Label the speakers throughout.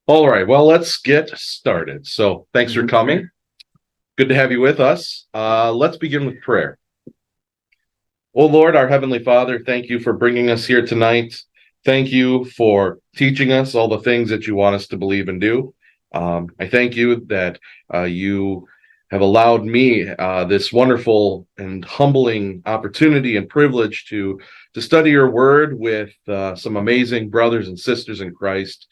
Speaker 1: All right, well, let's get started. So thanks for coming. Good to have you with us. Let's begin with prayer. Oh Lord, our Heavenly Father, thank you for bringing us here tonight. Thank you for teaching us all the things that you want us to believe and do. I thank you that you have allowed me this wonderful and humbling opportunity and privilege to study your word with some amazing brothers and sisters in Christ.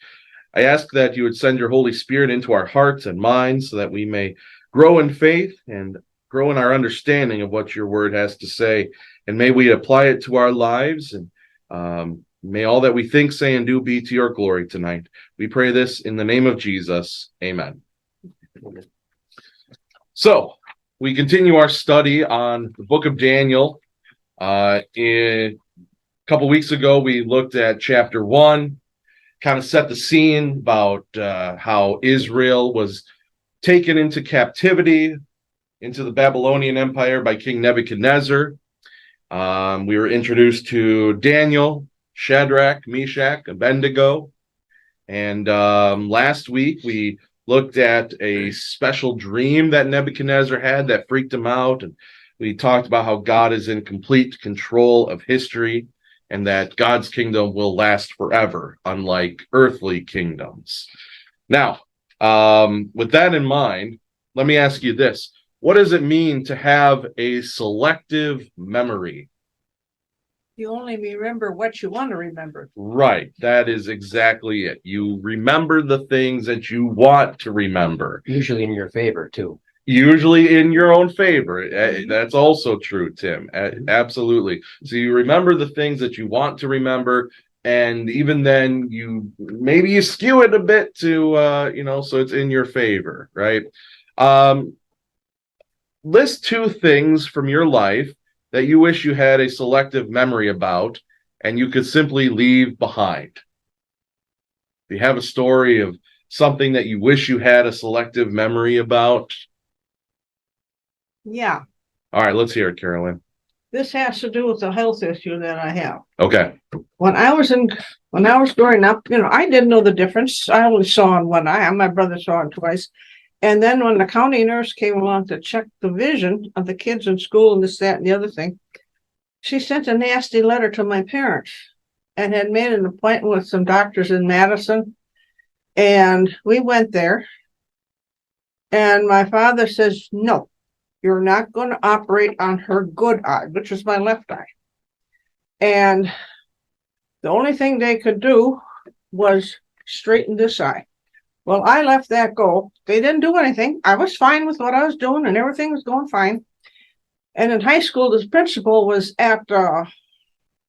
Speaker 1: I ask that you would send your Holy Spirit into our hearts and minds so that we may grow in faith and grow in our understanding of what your word has to say. And may we apply it to our lives. And may all that we think, say, and do be to your glory tonight. We pray this in the name of Jesus. Amen. So we continue our study on the book of Daniel. A couple weeks ago, we looked at chapter 1. Kind of set the scene about how Israel was taken into captivity into the Babylonian Empire by King Nebuchadnezzar. We were introduced to Daniel, Shadrach, Meshach, Abednego. And last week we looked at a special dream that Nebuchadnezzar had that freaked him out. And we talked about how God is in complete control of history, and that God's kingdom will last forever, unlike earthly kingdoms. Now, with that in mind, let me ask you this. What does it mean to have a selective memory?
Speaker 2: You only remember what you want to remember.
Speaker 1: Right. That is exactly it. You remember the things that you want to remember.
Speaker 3: Usually in your favor, too.
Speaker 1: Usually in your own favor. That's also true, Tim. Absolutely. So you remember the things that you want to remember, and even then maybe you skew it a bit to so it's in your favor, right? List 2 things from your life that you wish you had a selective memory about and you could simply leave behind. Do you have a story of something that you wish you had a selective memory about?
Speaker 2: Yeah.
Speaker 1: All right, let's hear it, Carolyn.
Speaker 2: This has to do with a health issue that I have.
Speaker 1: Okay.
Speaker 2: When I was growing up, I didn't know the difference. I only saw in one eye. My brother saw it twice. And then when the county nurse came along to check the vision of the kids in school and this, that, and the other thing, she sent a nasty letter to my parents and had made an appointment with some doctors in Madison. And we went there. And my father says, no, you're not going to operate on her good eye, which is my left eye. And the only thing they could do was straighten this eye. Well, I let that go. They didn't do anything. I was fine with what I was doing and everything was going fine. And in high school, this principal was at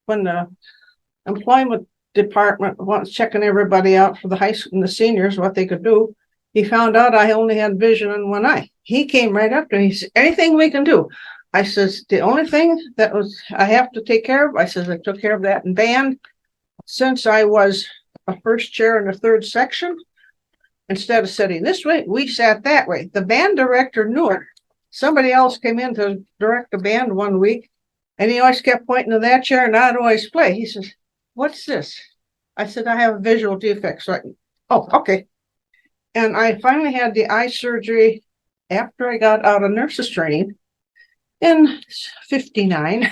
Speaker 2: when the employment department was checking everybody out for the high school and the seniors, what they could do. He found out I only had vision in one eye. He came right up to me. He said, anything we can do? I says, the only thing that I have to take care of, I says, I took care of that in band. Since I was a first chair in the 3rd section, instead of sitting this way, we sat that way. The band director knew it. Somebody else came in to direct the band one week, and he always kept pointing to that chair, and I'd always play. He says, what's this? I said, I have a visual defect. Oh, okay. And I finally had the eye surgery after I got out of nurse's training in 59.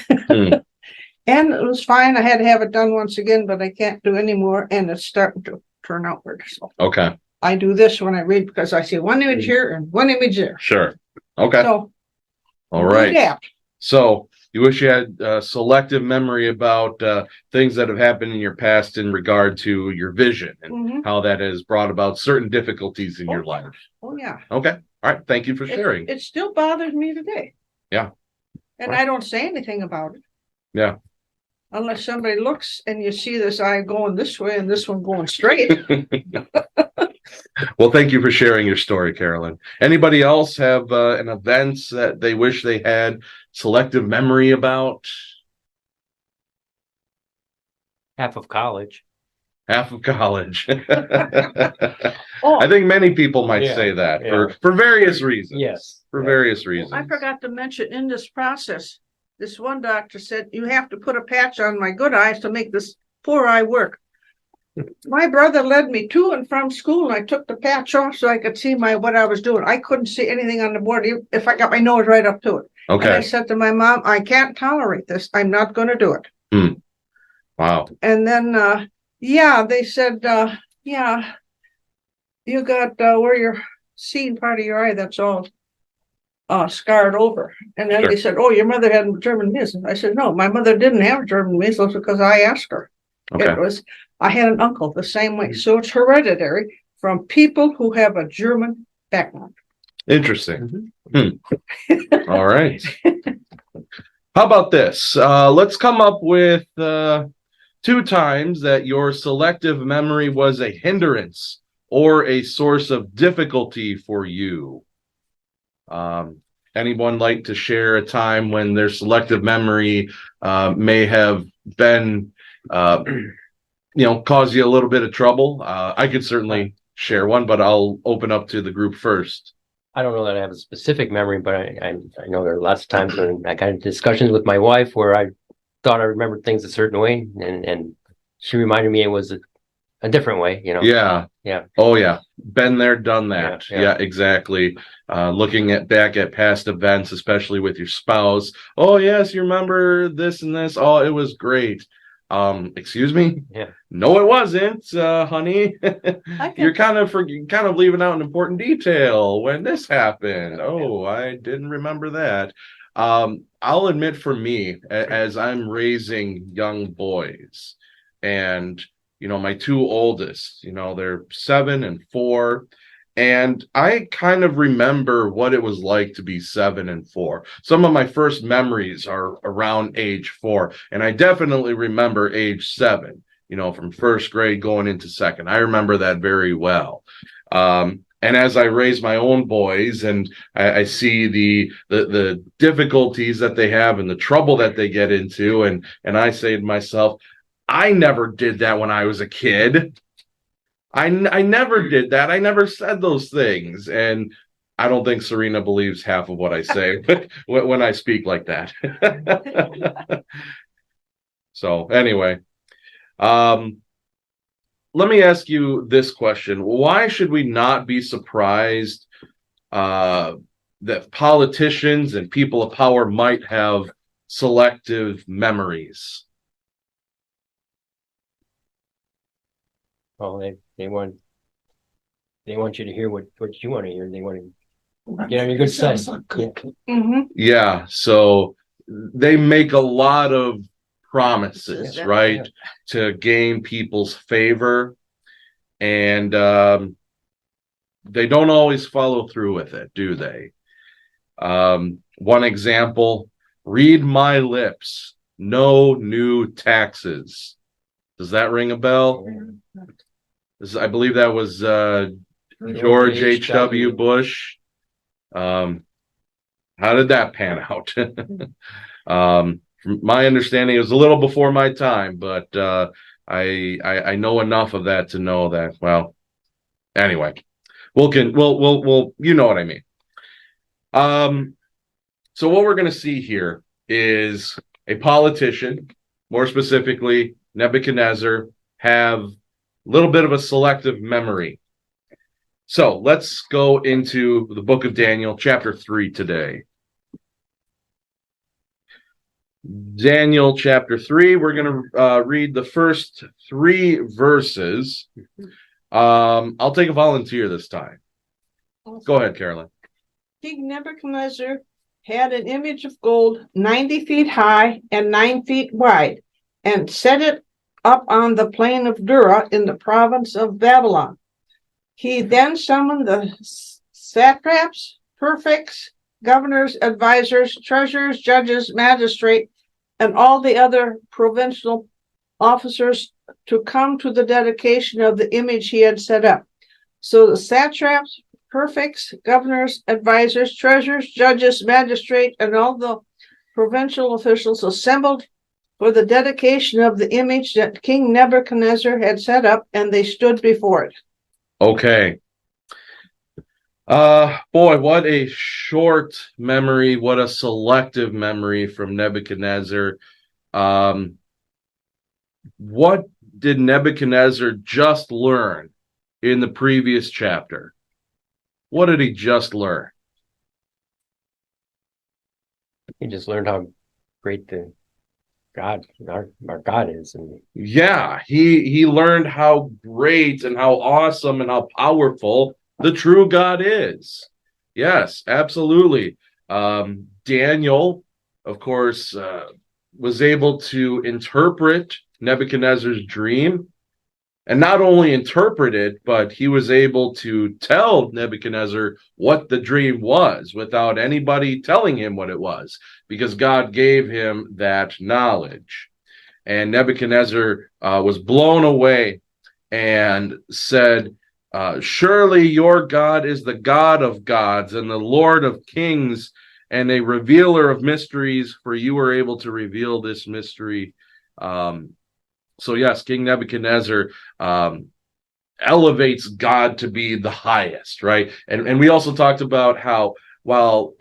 Speaker 2: And it was fine. I had to have it done once again, but I can't do any more. And it's starting to turn outward. So
Speaker 1: Okay.
Speaker 2: I do this when I read because I see one image here and one image there.
Speaker 1: Sure. Okay.
Speaker 2: So,
Speaker 1: all right.
Speaker 2: Yeah.
Speaker 1: So you wish you had selective memory about things that have happened in your past in regard to your vision and how that has brought about certain difficulties in your life.
Speaker 2: Oh, yeah.
Speaker 1: Okay. All right. Thank you for sharing.
Speaker 2: It still bothers me today.
Speaker 1: Yeah.
Speaker 2: And I don't say anything about it.
Speaker 1: Yeah.
Speaker 2: Unless somebody looks and you see this eye going this way and this one going straight.
Speaker 1: Well, thank you for sharing your story, Carolyn. Anybody else have an event that they wish they had selective memory about?
Speaker 3: Half of college.
Speaker 1: Half of college.
Speaker 2: Oh,
Speaker 1: I think many people might say that for various reasons.
Speaker 3: Yes.
Speaker 1: For various reasons.
Speaker 2: I forgot to mention in this process, this one doctor said, you have to put a patch on my good eyes to make this poor eye work. My brother led me to and from school, and I took the patch off so I could see what I was doing. I couldn't see anything on the board if I got my nose right up to it. And I
Speaker 1: Okay.
Speaker 2: said to my mom, I can't tolerate this. I'm not going to do it.
Speaker 1: Wow.
Speaker 2: And then, they said, yeah, you got where you're seeing part of your eye that's all scarred over. And then
Speaker 1: Sure.
Speaker 2: they said, oh, your mother had German measles. I said, no, my mother didn't have German measles because I asked her.
Speaker 1: Okay.
Speaker 2: I had an uncle the same way. So it's hereditary from people who have a German background.
Speaker 1: Interesting. All right. How about this? Let's come up with 2 times that your selective memory was a hindrance or a source of difficulty for you. Anyone like to share a time when their selective memory may have been, cause you a little bit of trouble? I could certainly share one, but I'll open up to the group first.
Speaker 3: I don't know that I have a specific memory, but I know there are lots of times when I got into discussions with my wife where I thought I remembered things a certain way, and she reminded me it was a different way,
Speaker 1: Yeah.
Speaker 3: Yeah.
Speaker 1: Oh yeah. Been there, done that.
Speaker 3: Yeah.
Speaker 1: Yeah, exactly. Looking back at past events, especially with your spouse. Oh yes, you remember this and this. Oh, it was great. Excuse me?
Speaker 3: Yeah.
Speaker 1: No, it wasn't, honey. You're kind of leaving out an important detail when this happened. Oh, I didn't remember that. I'll admit for me, as I'm raising young boys, and my 2 oldest, they're 7 and 4. And I kind of remember what it was like to be 7 and 4. Some of my first memories are around age 4. And I definitely remember age 7, from first grade going into second. I remember that very well. And as I raise my own boys and I see the difficulties that they have and the trouble that they get into, and I say to myself, I never did that when I was a kid. I never did that. I never said those things. And I don't think Serena believes half of what I say when I speak like that. So anyway, let me ask you this question. Why should we not be surprised that politicians and people of power might have selective memories?
Speaker 3: Well, they want you to hear what you want to hear. They want to get on your good side.
Speaker 2: Mm-hmm.
Speaker 1: Yeah, so they make a lot of promises, right, to gain people's favor, and they don't always follow through with it, do they? One example: read my lips, no new taxes. Does that ring a bell? I believe that was George H.W. Bush. How did that pan out? From my understanding, it was a little before my time, but I know enough of that to know that. Well, anyway, we'll you know what I mean. So what we're going to see here is a politician, more specifically Nebuchadnezzar, have a little bit of a selective memory. So let's go into the book of Daniel, chapter 3 today. Daniel chapter 3, we're going to read the first 3 verses. I'll take a volunteer this time. Go ahead, Carolyn.
Speaker 2: King Nebuchadnezzar had an image of gold 90 feet high and 9 feet wide, and set it up on the plain of Dura in the province of Babylon. He then summoned the satraps, prefects, governors, advisors, treasurers, judges, magistrates, and all the other provincial officers to come to the dedication of the image he had set up. So the satraps, prefects, governors, advisors, treasurers, judges, magistrates, and all the provincial officials assembled for the dedication of the image that King Nebuchadnezzar had set up, and they stood before it.
Speaker 1: Okay. Boy, what a short memory, what a selective memory from Nebuchadnezzar. What did Nebuchadnezzar just learn in the previous chapter? What did he just learn?
Speaker 3: He just learned how great the God, our God is. And
Speaker 1: Yeah, he learned how great and how awesome and how powerful the true God is. Yes, absolutely. Daniel, of course, was able to interpret Nebuchadnezzar's dream, and not only interpret it, but he was able to tell Nebuchadnezzar what the dream was without anybody telling him what it was, because God gave him that knowledge. And Nebuchadnezzar was blown away and said, surely your God is the God of gods and the Lord of kings and a revealer of mysteries, for you were able to reveal this mystery. So yes, King Nebuchadnezzar elevates God to be the highest, right? And we also talked about how, while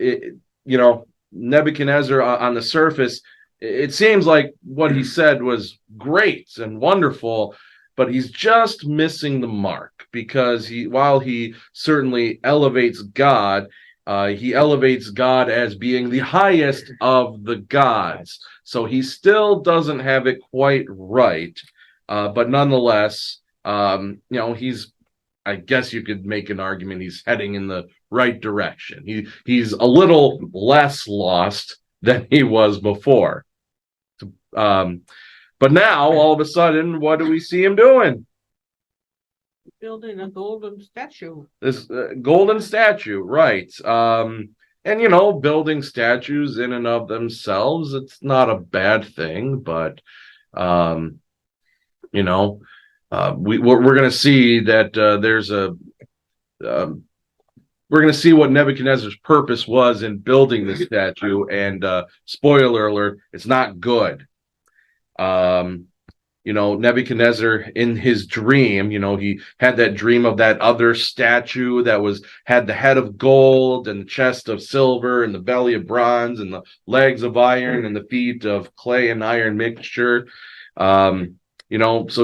Speaker 1: Nebuchadnezzar on the surface, it seems like what he said was great and wonderful, but he's just missing the mark, because while he certainly elevates God, he elevates God as being the highest of the gods. So he still doesn't have it quite right. But nonetheless, he's, I guess you could make an argument he's heading in the right direction. He's a little less lost than he was before. But now, all of a sudden, what do we see him doing?
Speaker 2: Building a golden statue.
Speaker 1: This golden statue, right? And building statues in and of themselves, it's not a bad thing, but we're going to see that we're going to see what Nebuchadnezzar's purpose was in building this statue, and spoiler alert, it's not good. Nebuchadnezzar, in his dream, he had that dream of that other statue that had the head of gold and the chest of silver and the belly of bronze and the legs of iron and the feet of clay and iron mixture. So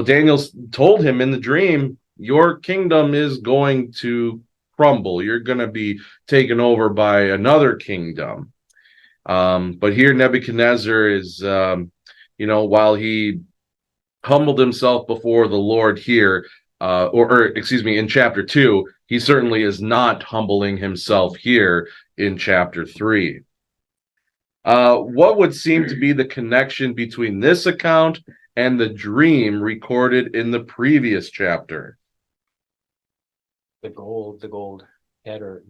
Speaker 1: Daniel told him in the dream, your kingdom is going to crumble. You're going to be taken over by another kingdom. But here Nebuchadnezzar is, while he humbled himself before the Lord here, in chapter 2, he certainly is not humbling himself here in chapter 3. What would seem to be the connection between this account and the dream recorded in the previous chapter?
Speaker 3: the gold header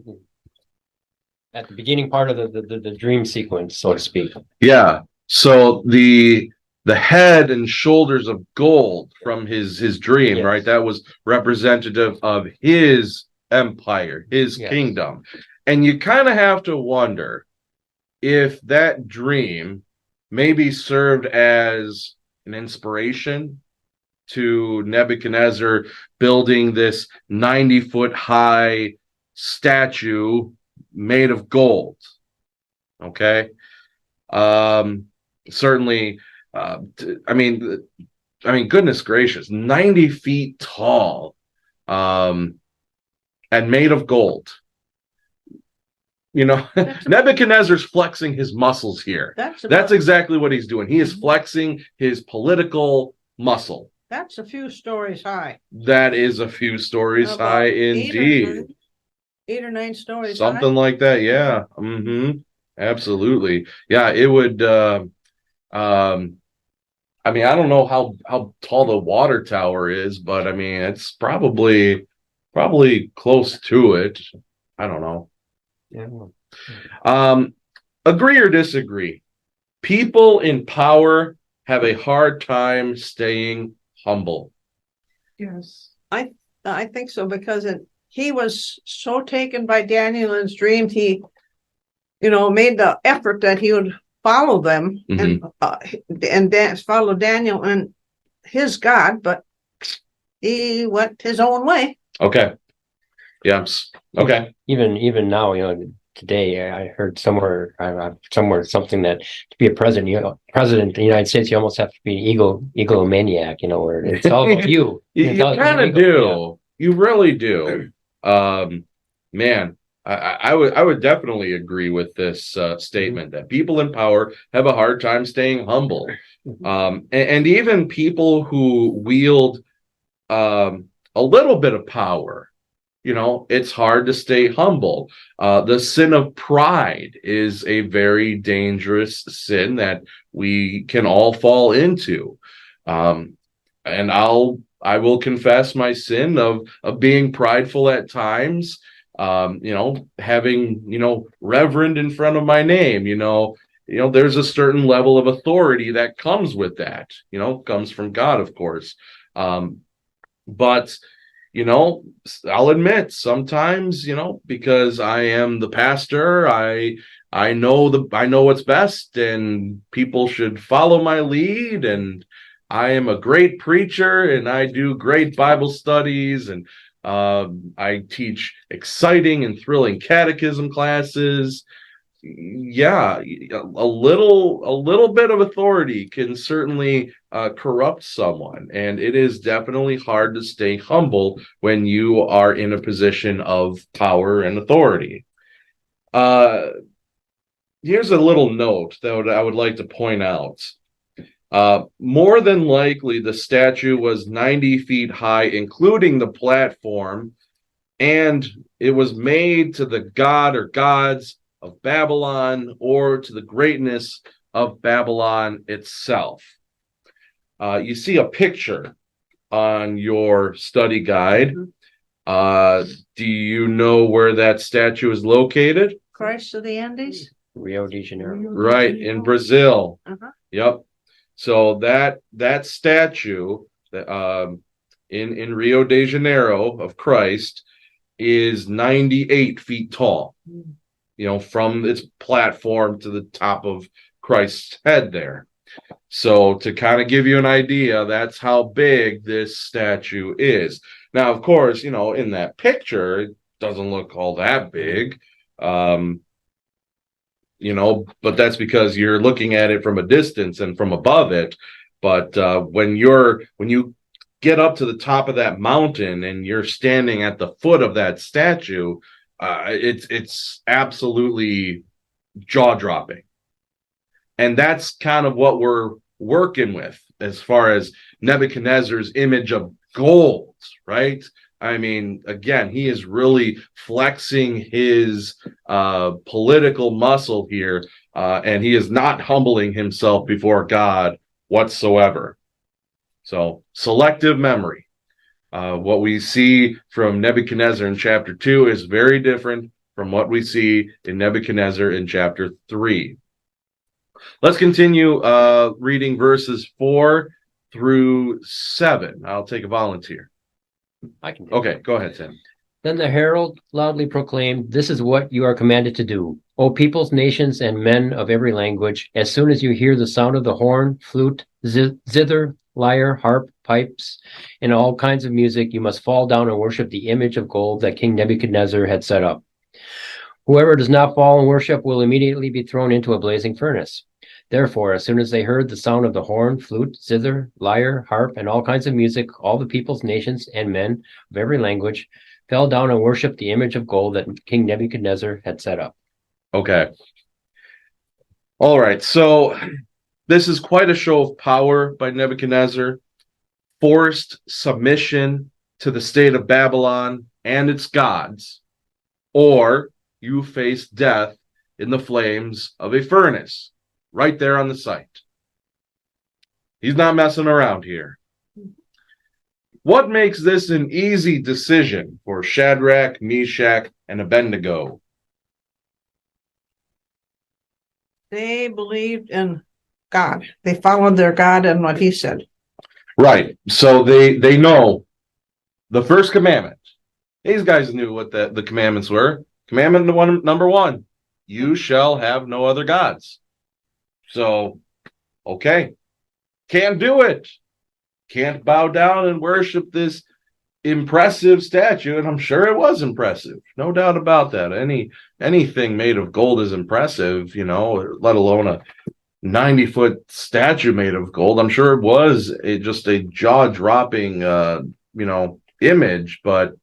Speaker 3: at the beginning part of the dream sequence, so to speak.
Speaker 1: Yeah. So the head and shoulders of gold from his dream,
Speaker 3: Yes.
Speaker 1: right? That was representative of his empire, his
Speaker 3: Yes.
Speaker 1: kingdom. And you kind of have to wonder if that dream maybe served as an inspiration to Nebuchadnezzar building this 90-foot high statue made of gold. Okay. Certainly, goodness gracious, 90 feet tall, and made of gold. Nebuchadnezzar's flexing his muscles here. That's exactly what he's doing. He is flexing his political muscle.
Speaker 2: That's a few stories high.
Speaker 1: That is a few stories high indeed.
Speaker 2: 8 or 9 stories
Speaker 1: Something
Speaker 2: high.
Speaker 1: like that, yeah. Mm-hmm. Absolutely. Yeah, it would I don't know how tall the water tower is, but it's probably close to it. I don't know.
Speaker 3: Yeah.
Speaker 1: Agree or disagree? People in power have a hard time staying humble.
Speaker 2: Yes. I think so, because he was so taken by Daniel and his dreams, he made the effort that he would follow them, and follow Daniel and his God, but he went his own way.
Speaker 1: Okay. Yes. Okay.
Speaker 3: Even now, today. I heard somewhere something that to be a president, president of the United States, you almost have to be egomaniac, where it's all about you.
Speaker 1: You kind of do. You really do. Man, I would definitely agree with this statement that people in power have a hard time staying humble. And even people who wield a little bit of power, it's hard to stay humble. The sin of pride is a very dangerous sin that we can all fall into. And I will confess my sin of being prideful at times. Having reverend in front of my name. There's a certain level of authority that comes with that. Comes from God, of course. But I'll admit sometimes, because I am the pastor, I know what's best, and people should follow my lead, and I am a great preacher, and I do great Bible studies, and I teach exciting and thrilling catechism classes. Yeah, a little bit of authority can certainly corrupt someone, and it is definitely hard to stay humble when you are in a position of power and authority. Uh, Here's a little note that I would like to point out. More than likely, the statue was 90 feet high, including the platform, and it was made to the god or gods of Babylon or to the greatness of Babylon itself. You see a picture on your study guide. Do you know where that statue is located?
Speaker 2: Christ of the Andes?
Speaker 3: Rio de Janeiro.
Speaker 1: Right, in Brazil.
Speaker 2: Uh-huh.
Speaker 1: Yep. So that statue in Rio de Janeiro of Christ is 98 feet tall. From its platform to the top of Christ's head there. So to kind of give you an idea, that's how big this statue is. Now, of course, in that picture, it doesn't look all that big. But that's because you're looking at it from a distance and from above it. But when you get up to the top of that mountain and you're standing at the foot of that statue, it's absolutely jaw-dropping. And that's kind of what we're working with as far as Nebuchadnezzar's image of gold, right? I mean, again, he is really flexing his political muscle here, and he is not humbling himself before God whatsoever. So, selective memory. What we see from Nebuchadnezzar in chapter 2 is very different from what we see in Nebuchadnezzar in chapter 3. Let's continue reading verses 4 through 7. I'll take a volunteer.
Speaker 3: I can.
Speaker 1: Okay, go ahead, Tim.
Speaker 3: Then the herald loudly proclaimed, "This is what you are commanded to do, O peoples, nations, and men of every language. As soon as you hear the sound of the horn, flute, zither, lyre, harp, pipes, and all kinds of music, you must fall down and worship the image of gold that King Nebuchadnezzar had set up. Whoever does not fall and worship will immediately be thrown into a blazing furnace." Therefore, as soon as they heard the sound of the horn, flute, zither, lyre, harp, and all kinds of music, all the peoples, nations, and men of every language fell down and worshipped the image of gold that King Nebuchadnezzar had set up.
Speaker 1: Okay. All right. So this is quite a show of power by Nebuchadnezzar, forced submission to the state of Babylon and its gods, or you face death in the flames of a furnace. Right there on the site. He's not messing around here. What makes this an easy decision for Shadrach, Meshach, and Abednego?
Speaker 2: They believed in God. They followed their God and what he said.
Speaker 1: Right. So they know the first commandment. These guys knew what the commandments were. Commandment number 1, you shall have no other gods. So, okay, can't do it. Can't bow down and worship this impressive statue, and I'm sure it was impressive, no doubt about that. Anything made of gold is impressive, let alone a 90-foot statue made of gold. I'm sure it was just a jaw-dropping image, but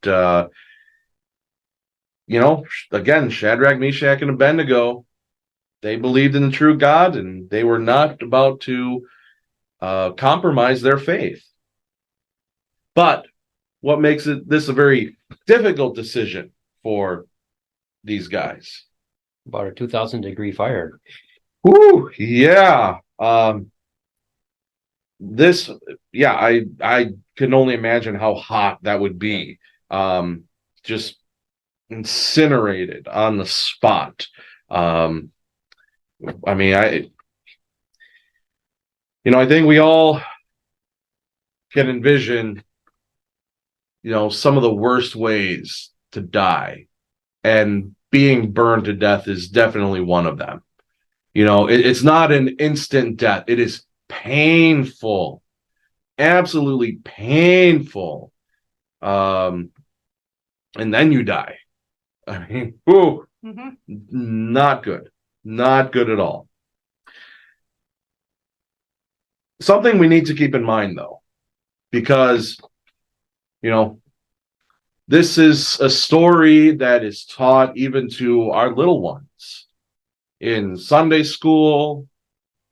Speaker 1: again, Shadrach, Meshach, and Abednego, they believed in the true God, and they were not about to compromise their faith. But what makes this a very difficult decision for these guys?
Speaker 3: About a 2,000-degree fire.
Speaker 1: Whoo, yeah. I can only imagine how hot that would be. Just incinerated on the spot. I think we all can envision, some of the worst ways to die, and being burned to death is definitely one of them. It's not an instant death. It is painful, absolutely painful. And then you die. Not good. Not good at all. Something we need to keep in mind, though, because, this is a story that is taught even to our little ones in Sunday school,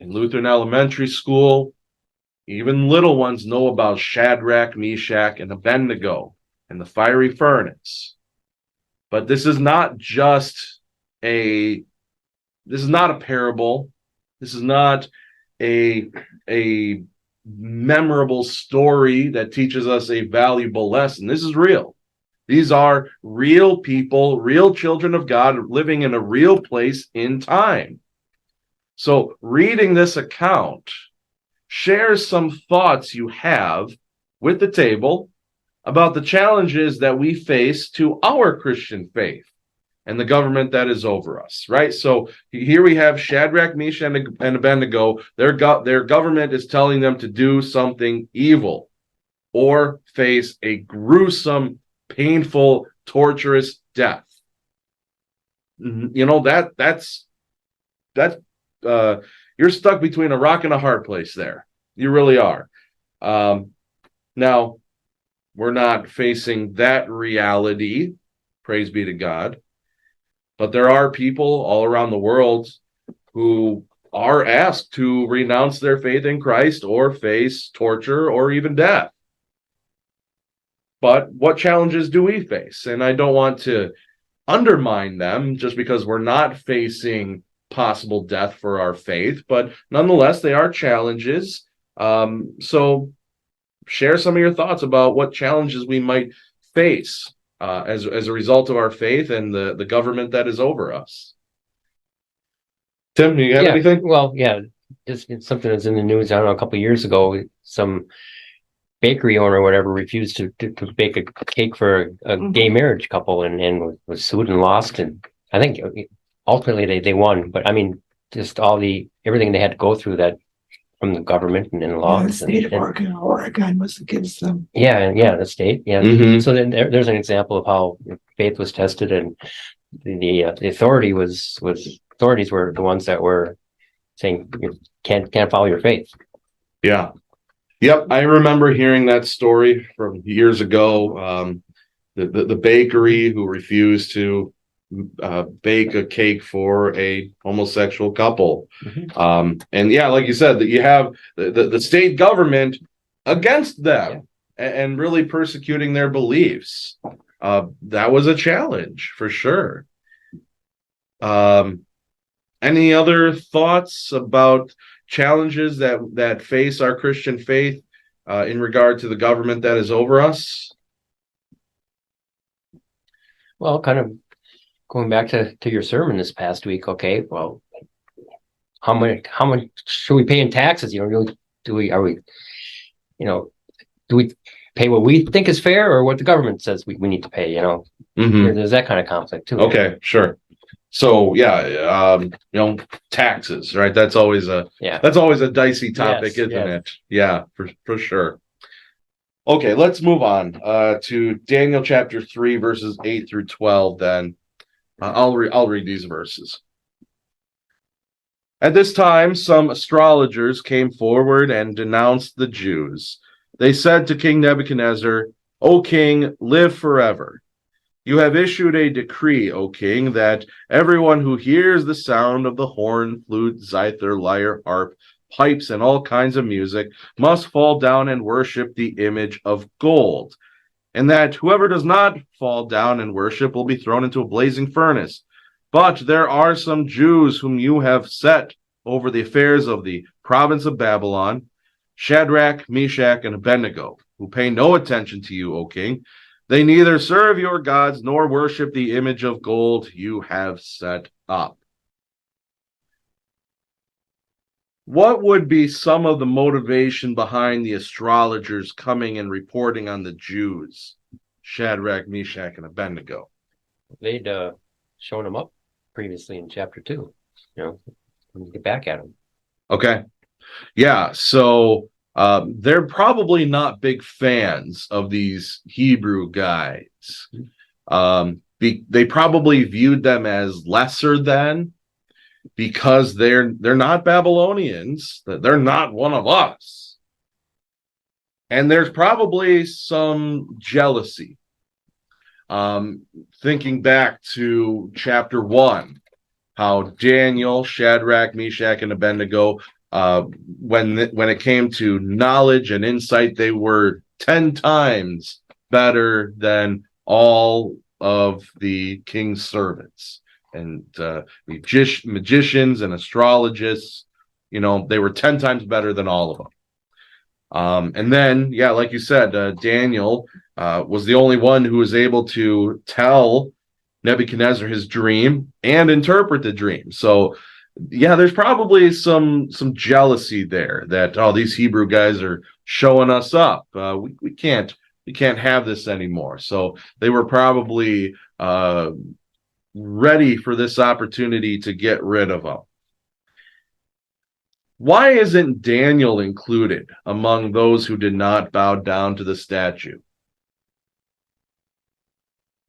Speaker 1: in Lutheran elementary school. Even little ones know about Shadrach, Meshach, and Abednego and the fiery furnace. But this is not a parable. This is not a memorable story that teaches us a valuable lesson. This is real. These are real people, real children of God living in a real place in time. So reading this account, share some thoughts you have with the table about the challenges that we face to our Christian faith and the government that is over us, right? So here we have Shadrach, Meshach, and Abednego. Their government is telling them to do something evil or face a gruesome, painful, torturous death. That's you're stuck between a rock and a hard place there. You really are. Now, we're not facing that reality, praise be to God, but there are people all around the world who are asked to renounce their faith in Christ or face torture or even death. But what challenges do we face? And I don't want to undermine them just because we're not facing possible death for our faith, but nonetheless, they are challenges. So share some of your thoughts about what challenges we might face as a result of our faith and the government that is over us. Tim, do you have anything?
Speaker 3: Well, yeah, it's something that's in the news. I don't know, a couple of years ago, some bakery owner or whatever refused to bake a cake for a gay marriage couple and was sued and lost. And I think ultimately they won. But I mean, just everything they had to go through that from the government and law.
Speaker 4: The state of Oregon was against them.
Speaker 3: Yeah, the state. Yeah.
Speaker 1: Mm-hmm.
Speaker 3: So then there's an example of how faith was tested, and the authorities were the ones that were saying you can't follow your faith.
Speaker 1: Yeah. Yep, I remember hearing that story from years ago. The bakery who refused to bake a cake for a homosexual couple.
Speaker 3: Mm-hmm.
Speaker 1: And yeah, like you said, that you have the state government against them and really persecuting their beliefs. That was a challenge for sure. Any other thoughts about challenges that face our Christian faith in regard to the government that is over us?
Speaker 3: Well, kind of going back to your sermon this past week. Okay, well, how much should we pay in taxes? Do we pay what we think is fair or what the government says we need to pay?
Speaker 1: Mm-hmm.
Speaker 3: There's that kind of conflict too.
Speaker 1: Okay, sure. So yeah, taxes, right? That's always a dicey topic, isn't it? Yeah, for sure. Okay, let's move on to Daniel chapter 3, verses 8 through 12 then. I'll read these verses. At this time, some astrologers came forward and denounced the Jews. They said to King Nebuchadnezzar, "O king, live forever. You have issued a decree, O king, that everyone who hears the sound of the horn, flute, zither, lyre, harp, pipes, and all kinds of music must fall down and worship the image of gold, and that whoever does not fall down and worship will be thrown into a blazing furnace. But there are some Jews whom you have set over the affairs of the province of Babylon, Shadrach, Meshach, and Abednego, who pay no attention to you, O king. They neither serve your gods nor worship the image of gold you have set up." What would be some of the motivation behind the astrologers coming and reporting on the Jews, Shadrach, Meshach, and Abednego?
Speaker 3: They'd shown them up previously in chapter 2. When you get back at them.
Speaker 1: Okay. Yeah, so they're probably not big fans of these Hebrew guys. They probably viewed them as lesser than, because they're not Babylonians. They're not one of us. And there's probably some jealousy. Thinking back to chapter 1, how Daniel, Shadrach, Meshach, and Abednego, when it came to knowledge and insight, they were 10 times better than all of the king's servants and magicians and astrologists. They were 10 times better than all of them. And then, yeah, like you said, Daniel was the only one who was able to tell Nebuchadnezzar his dream and interpret the dream. So, yeah, there's probably some jealousy there that, oh, these Hebrew guys are showing us up. We can't have this anymore. So they were probably ready for this opportunity to get rid of them. Why isn't Daniel included among those who did not bow down to the statue?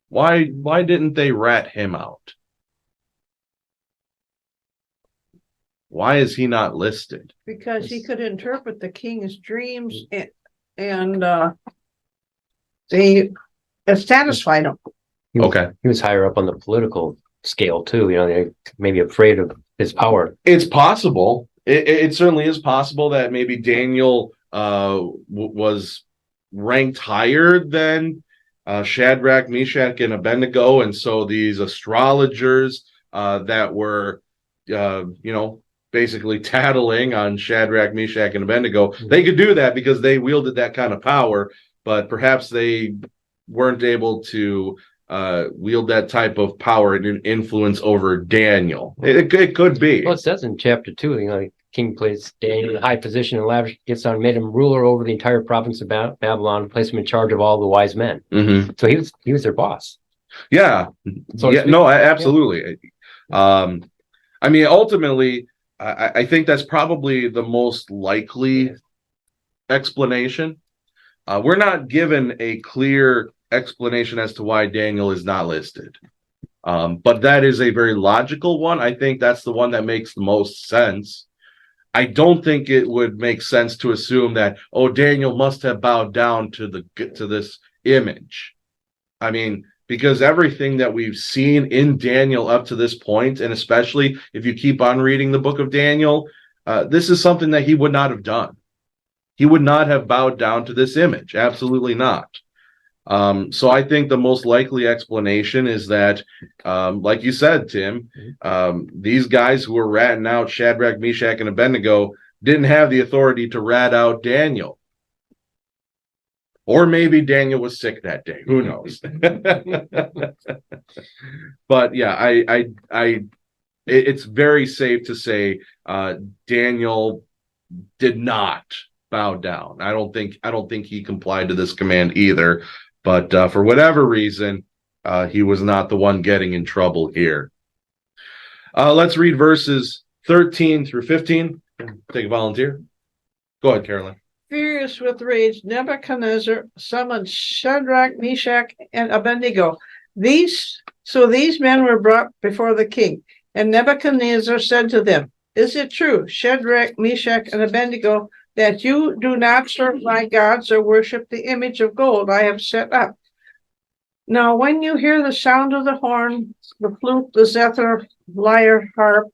Speaker 1: Why didn't they rat him out? Why is he not listed?
Speaker 2: Because he could interpret the king's dreams and they satisfied him.
Speaker 1: Okay.
Speaker 3: He was higher up on the political scale too. They may be afraid of his power.
Speaker 1: It's possible. It certainly is possible that maybe Daniel was ranked higher than Shadrach, Meshach, and Abednego, and so these astrologers that were, basically tattling on Shadrach, Meshach, and Abednego, they could do that because they wielded that kind of power, but perhaps they weren't able to wield that type of power and influence over Daniel. It could be.
Speaker 3: Well, it says in chapter 2, the king placed Daniel in a high position and lavish gifts on, made him ruler over the entire province of Babylon, placed him in charge of all the wise men.
Speaker 1: Mm-hmm.
Speaker 3: So he was their boss.
Speaker 1: Yeah. No, absolutely. Yeah. Ultimately, I think that's probably the most likely explanation. We're not given a clear explanation as to why Daniel is not listed. But that is a very logical one. I think that's the one that makes the most sense. I don't think it would make sense to assume that, oh, Daniel must have bowed down to this image. Because everything that we've seen in Daniel up to this point, and especially if you keep on reading the book of Daniel, this is something that he would not have done. He would not have bowed down to this image. Absolutely not. So I think the most likely explanation is that, like you said, Tim, these guys who were ratting out Shadrach, Meshach, and Abednego didn't have the authority to rat out Daniel. Or maybe Daniel was sick that day. Who knows? But yeah, it's very safe to say Daniel did not bow down. I don't think he complied to this command either. But for whatever reason, he was not the one getting in trouble here. Let's read verses 13 through 15. Take a volunteer. Go ahead, Carolyn.
Speaker 2: furious with rage, Nebuchadnezzar summoned Shadrach, Meshach, and Abednego. These men were brought before the king, and Nebuchadnezzar said to them, "Is it true, Shadrach, Meshach, and Abednego, that you do not serve my gods or worship the image of gold I have set up? Now, when you hear the sound of the horn, the flute, the zither, lyre, harp,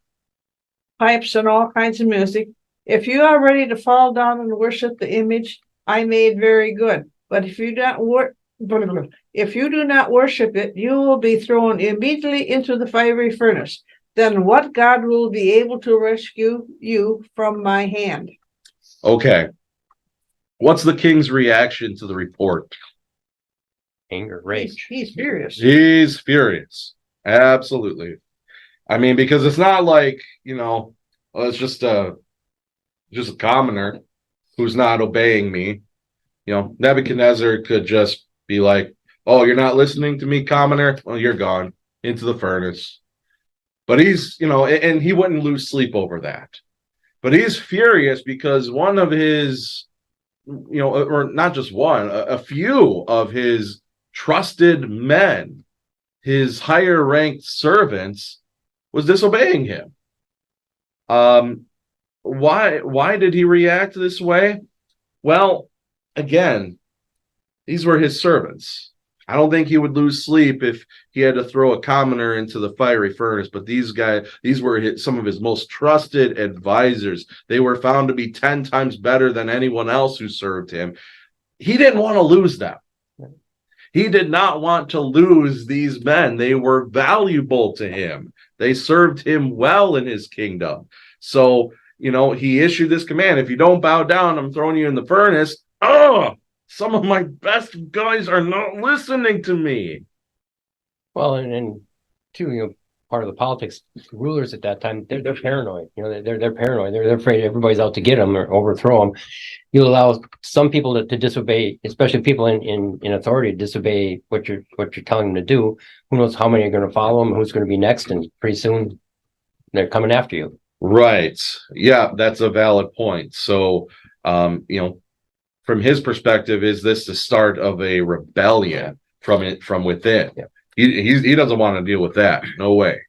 Speaker 2: pipes, and all kinds of music, if you are ready to fall down and worship the image I made, very good. But if you do not worship it, you will be thrown immediately into the fiery furnace. Then what God will be able to rescue you from my hand?"
Speaker 1: Okay. What's the king's reaction to the report?
Speaker 3: Anger, rage.
Speaker 2: He's furious.
Speaker 1: He's furious. Absolutely. I mean, because it's not like, well, it's just a commoner who's not obeying me. Nebuchadnezzar could just be like, "Oh, you're not listening to me, commoner? Well, you're gone into the furnace." But he's, and he wouldn't lose sleep over that. But he's furious because one of his, or not just one, a few of his trusted men, his higher ranked servants, was disobeying him. Why did he react this way? Well, again, these were his servants. I don't think he would lose sleep if he had to throw a commoner into the fiery furnace, but these were some of his most trusted advisors. They were found to be 10 times better than anyone else who served him. He didn't want to lose them. He did not want to lose these men. They were valuable to him. They served him well in his kingdom. So, he issued this command: if you don't bow down, I'm throwing you in the furnace. Oh, some of my best guys are not listening to me.
Speaker 3: Well, and too, part of the politics, rulers at that time, they're paranoid. They're paranoid. They're afraid everybody's out to get them or overthrow them. You allow some people to disobey, especially people in authority, to disobey what you're telling them to do. Who knows how many are going to follow them? Who's going to be next? And pretty soon, they're coming after you.
Speaker 1: Right. Yeah, that's a valid point. So, from his perspective, is this the start of a rebellion from within?
Speaker 3: Yeah.
Speaker 1: He doesn't want to deal with that. No way.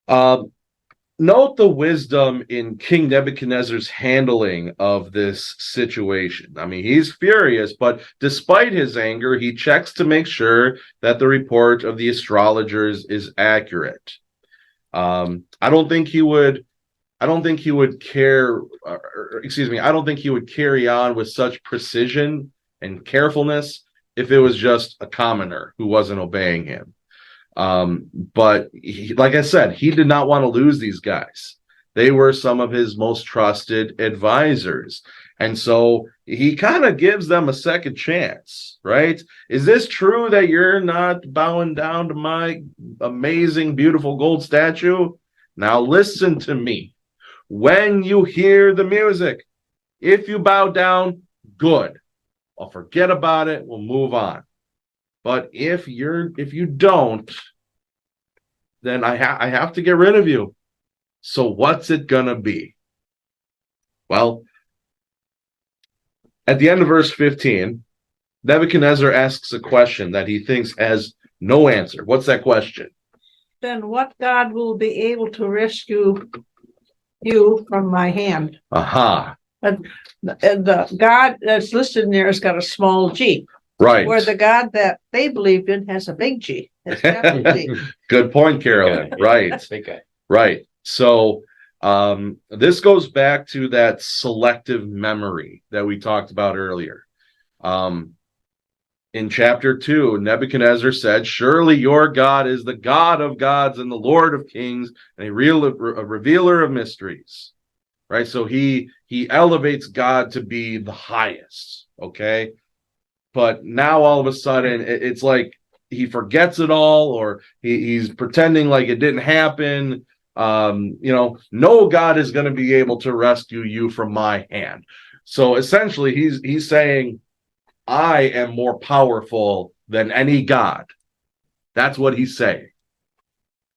Speaker 1: Note the wisdom in King Nebuchadnezzar's handling of this situation. I mean, he's furious, but despite his anger, he checks to make sure that the report of the astrologers is accurate. I don't think he would carry on with such precision and carefulness if it was just a commoner who wasn't obeying him. But like I said, he did not want to lose these guys. They were some of his most trusted advisors. And so he kind of gives them a second chance, right? Is this true that you're not bowing down to my amazing, beautiful gold statue? Now listen to me. When you hear the music, if you bow down, good. I'll forget about it. We'll move on. But if you don't, then I have to get rid of you. So what's it gonna be? Well, at the end of verse 15, Nebuchadnezzar asks a question that he thinks has no answer. What's that question?
Speaker 2: Then what God will be able to rescue you from my hand?
Speaker 1: Aha.
Speaker 2: And the God that's listed in there has got a small g,
Speaker 1: Right.
Speaker 2: where the God that they believed in has a big G. It's capital G.
Speaker 1: Good point, Carolyn. Right.
Speaker 3: Big guy.
Speaker 1: Right. So this goes back to that selective memory that we talked about earlier. In chapter 2, Nebuchadnezzar said, "Surely your God is the God of gods and the Lord of kings, and a revealer of mysteries." Right? So he elevates God to be the highest. Okay. But now all of a sudden it's like he forgets it all, or he's pretending like it didn't happen. No God is going to be able to rescue you from my hand. So essentially he's saying, I am more powerful than any God. That's what he's saying.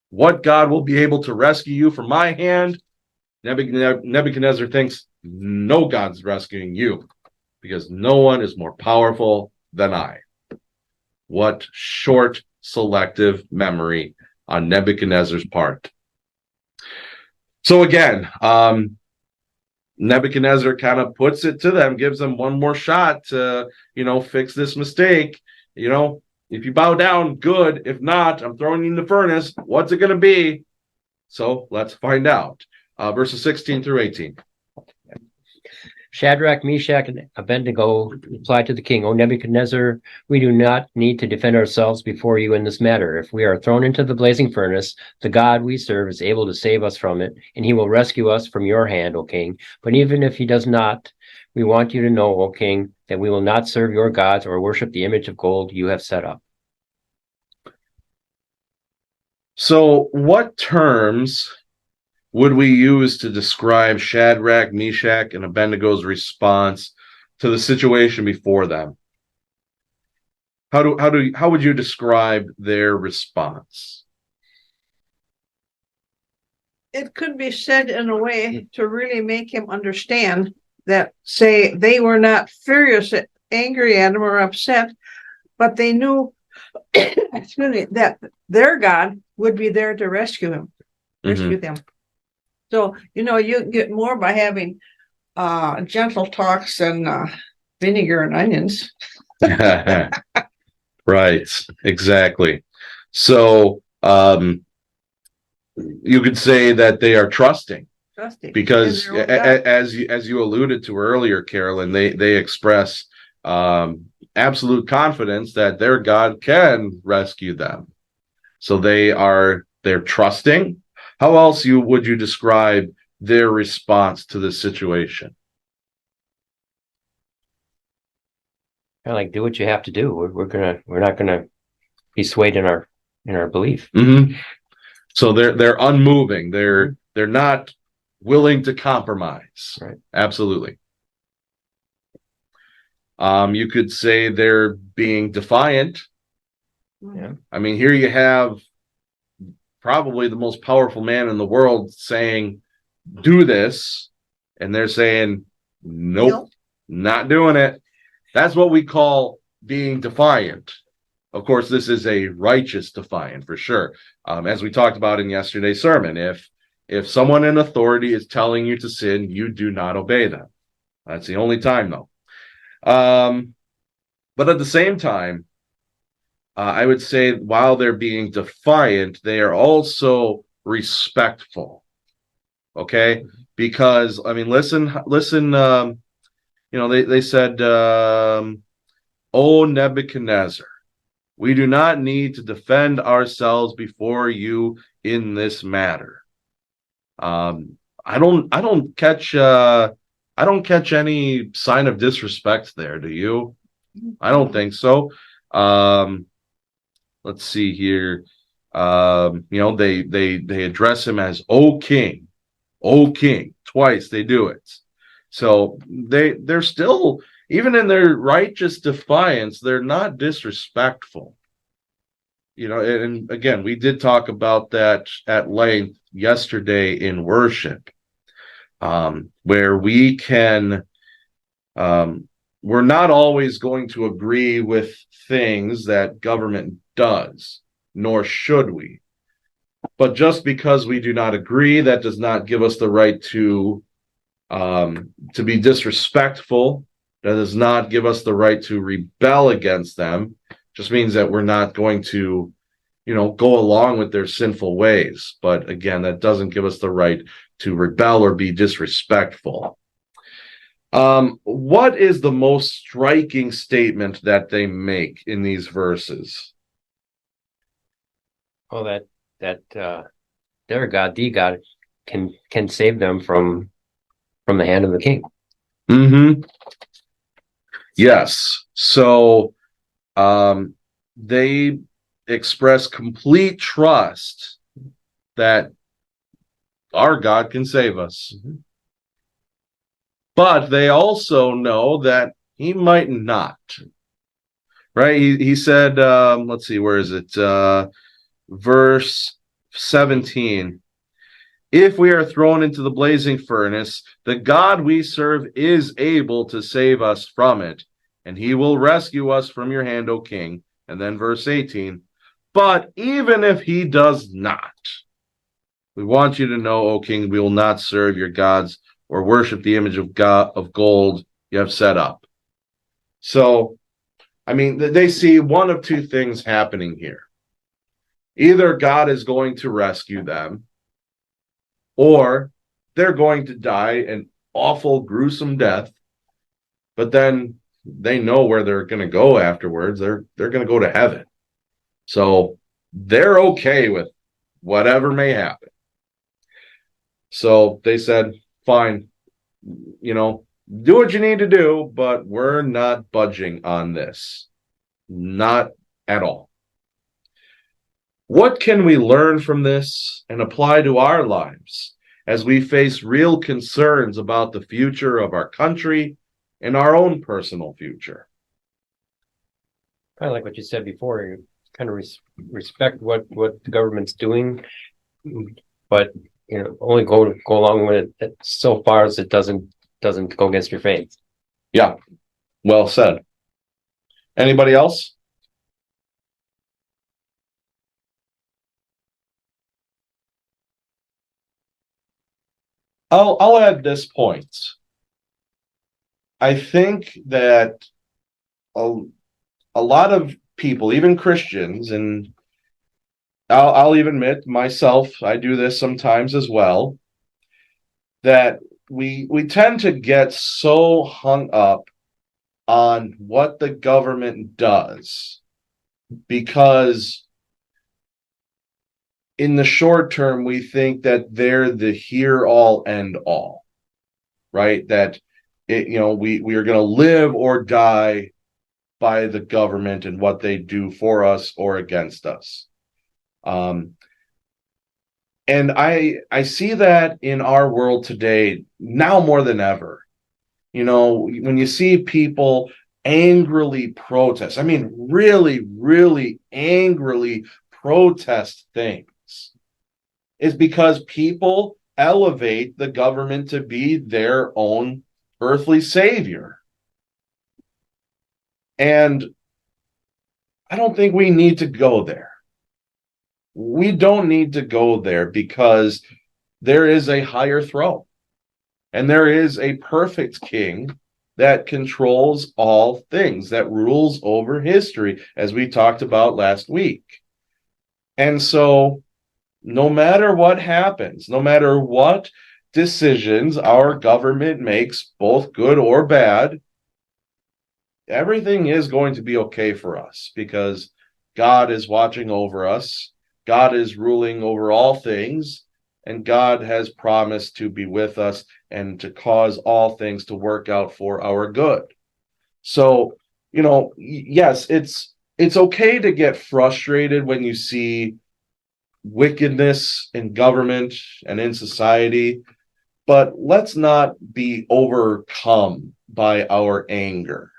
Speaker 1: What God will be able to rescue you from my hand? Nebuchadnezzar thinks no God's rescuing you because no one is more powerful than I. What short, selective memory on Nebuchadnezzar's part. So again, Nebuchadnezzar kind of puts it to them, gives them one more shot to, fix this mistake. If you bow down, good. If not, I'm throwing you in the furnace. What's it going to be? So let's find out. Verses 16 through 18.
Speaker 3: Shadrach, Meshach, and Abednego replied to the king, O Nebuchadnezzar, we do not need to defend ourselves before you in this matter. If we are thrown into the blazing furnace, the God we serve is able to save us from it, and he will rescue us from your hand, O king. But even if he does not, we want you to know, O king, that we will not serve your gods or worship the image of gold you have set up.
Speaker 1: So what terms would we use to describe Shadrach, Meshach, and Abednego's response to the situation before them? How would you describe their response?
Speaker 2: It could be said in a way to really make him understand that, say, they were not furious, angry at him, or upset, but they knew excuse me, that their God would be there to rescue them. So, you get more by having gentle talks than vinegar and onions.
Speaker 1: Right, exactly. So you could say that they are trusting because as you alluded to earlier, Carolyn, they express absolute confidence that their God can rescue them. So they're trusting. How else would you describe their response to this situation?
Speaker 3: Kind of like, do what you have to do. We're not gonna be swayed in our belief.
Speaker 1: Mm-hmm. So they're unmoving. They're not willing to compromise.
Speaker 3: Right.
Speaker 1: Absolutely. You could say they're being defiant.
Speaker 3: Yeah.
Speaker 1: I mean, here you have probably the most powerful man in the world saying, do this. And they're saying, nope, not doing it. That's what we call being defiant. Of course, this is a righteous defiant for sure. As we talked about in yesterday's sermon, if someone in authority is telling you to sin, you do not obey them. That's the only time, though. But at the same time, I would say while they're being defiant, they are also respectful. Okay? Because, I mean, listen, they said, O Nebuchadnezzar, we do not need to defend ourselves before you in this matter. I don't catch any sign of disrespect there. Do you? I don't think so. Let's see here. They address him as O King, twice they do it. So they're still, even in their righteous defiance, they're not disrespectful. And again, we did talk about that at length yesterday in worship, where we can, we're not always going to agree with things that government does, nor should we. But just because we do not agree, that does not give us the right to be disrespectful. That does not give us the right to rebel against them. Just means that we're not going to, go along with their sinful ways. But again, that doesn't give us the right to rebel or be disrespectful. What is the most striking statement that they make in these verses?
Speaker 3: Well, that their God, the God, can save them from the hand of the king.
Speaker 1: Mm-hmm. Yes. So they express complete trust that our God can save us.
Speaker 3: Mm-hmm.
Speaker 1: But they also know that he might not. Right? He said, let's see, where is it? Verse 17. If we are thrown into the blazing furnace, the God we serve is able to save us from it, and he will rescue us from your hand, O king. And then verse 18, but even if he does not, we want you to know, O king, we will not serve your gods or worship the image of God of gold you have set up. So, I mean, they see one of two things happening here. Either God is going to rescue them, or they're going to die an awful, gruesome death, but then they know where they're going to go afterwards. They're going to go to heaven. So they're okay with whatever may happen. So they said, fine, do what you need to do, but we're not budging on this. Not at all. What can we learn from this and apply to our lives as we face real concerns about the future of our country and our own personal future?
Speaker 3: Kind of like what you said before, you kind of respect what the government's doing, but only go along with it so far as it doesn't go against your faith.
Speaker 1: Yeah, well said. Anybody else? I'll add this point. I think that a lot of people, even Christians, and I'll even admit myself, I do this sometimes as well, that we tend to get so hung up on what the government does because in the short term we think that they're the here all end all, right? That we are going to live or die by the government and what they do for us or against us. And I see that in our world today now more than ever. When you see people angrily protest, I mean, really, really angrily protest things, is because people elevate the government to be their own earthly savior. And I don't think we need to go there. We don't need to go there because there is a higher throne. And there is a perfect king that controls all things, that rules over history, as we talked about last week. And so, no matter what happens, no matter what decisions our government makes, both good or bad, everything is going to be okay for us because God is watching over us. God is ruling over all things. And God has promised to be with us and to cause all things to work out for our good. So, yes, it's okay to get frustrated when you see wickedness in government and in society, but let's not be overcome by our anger,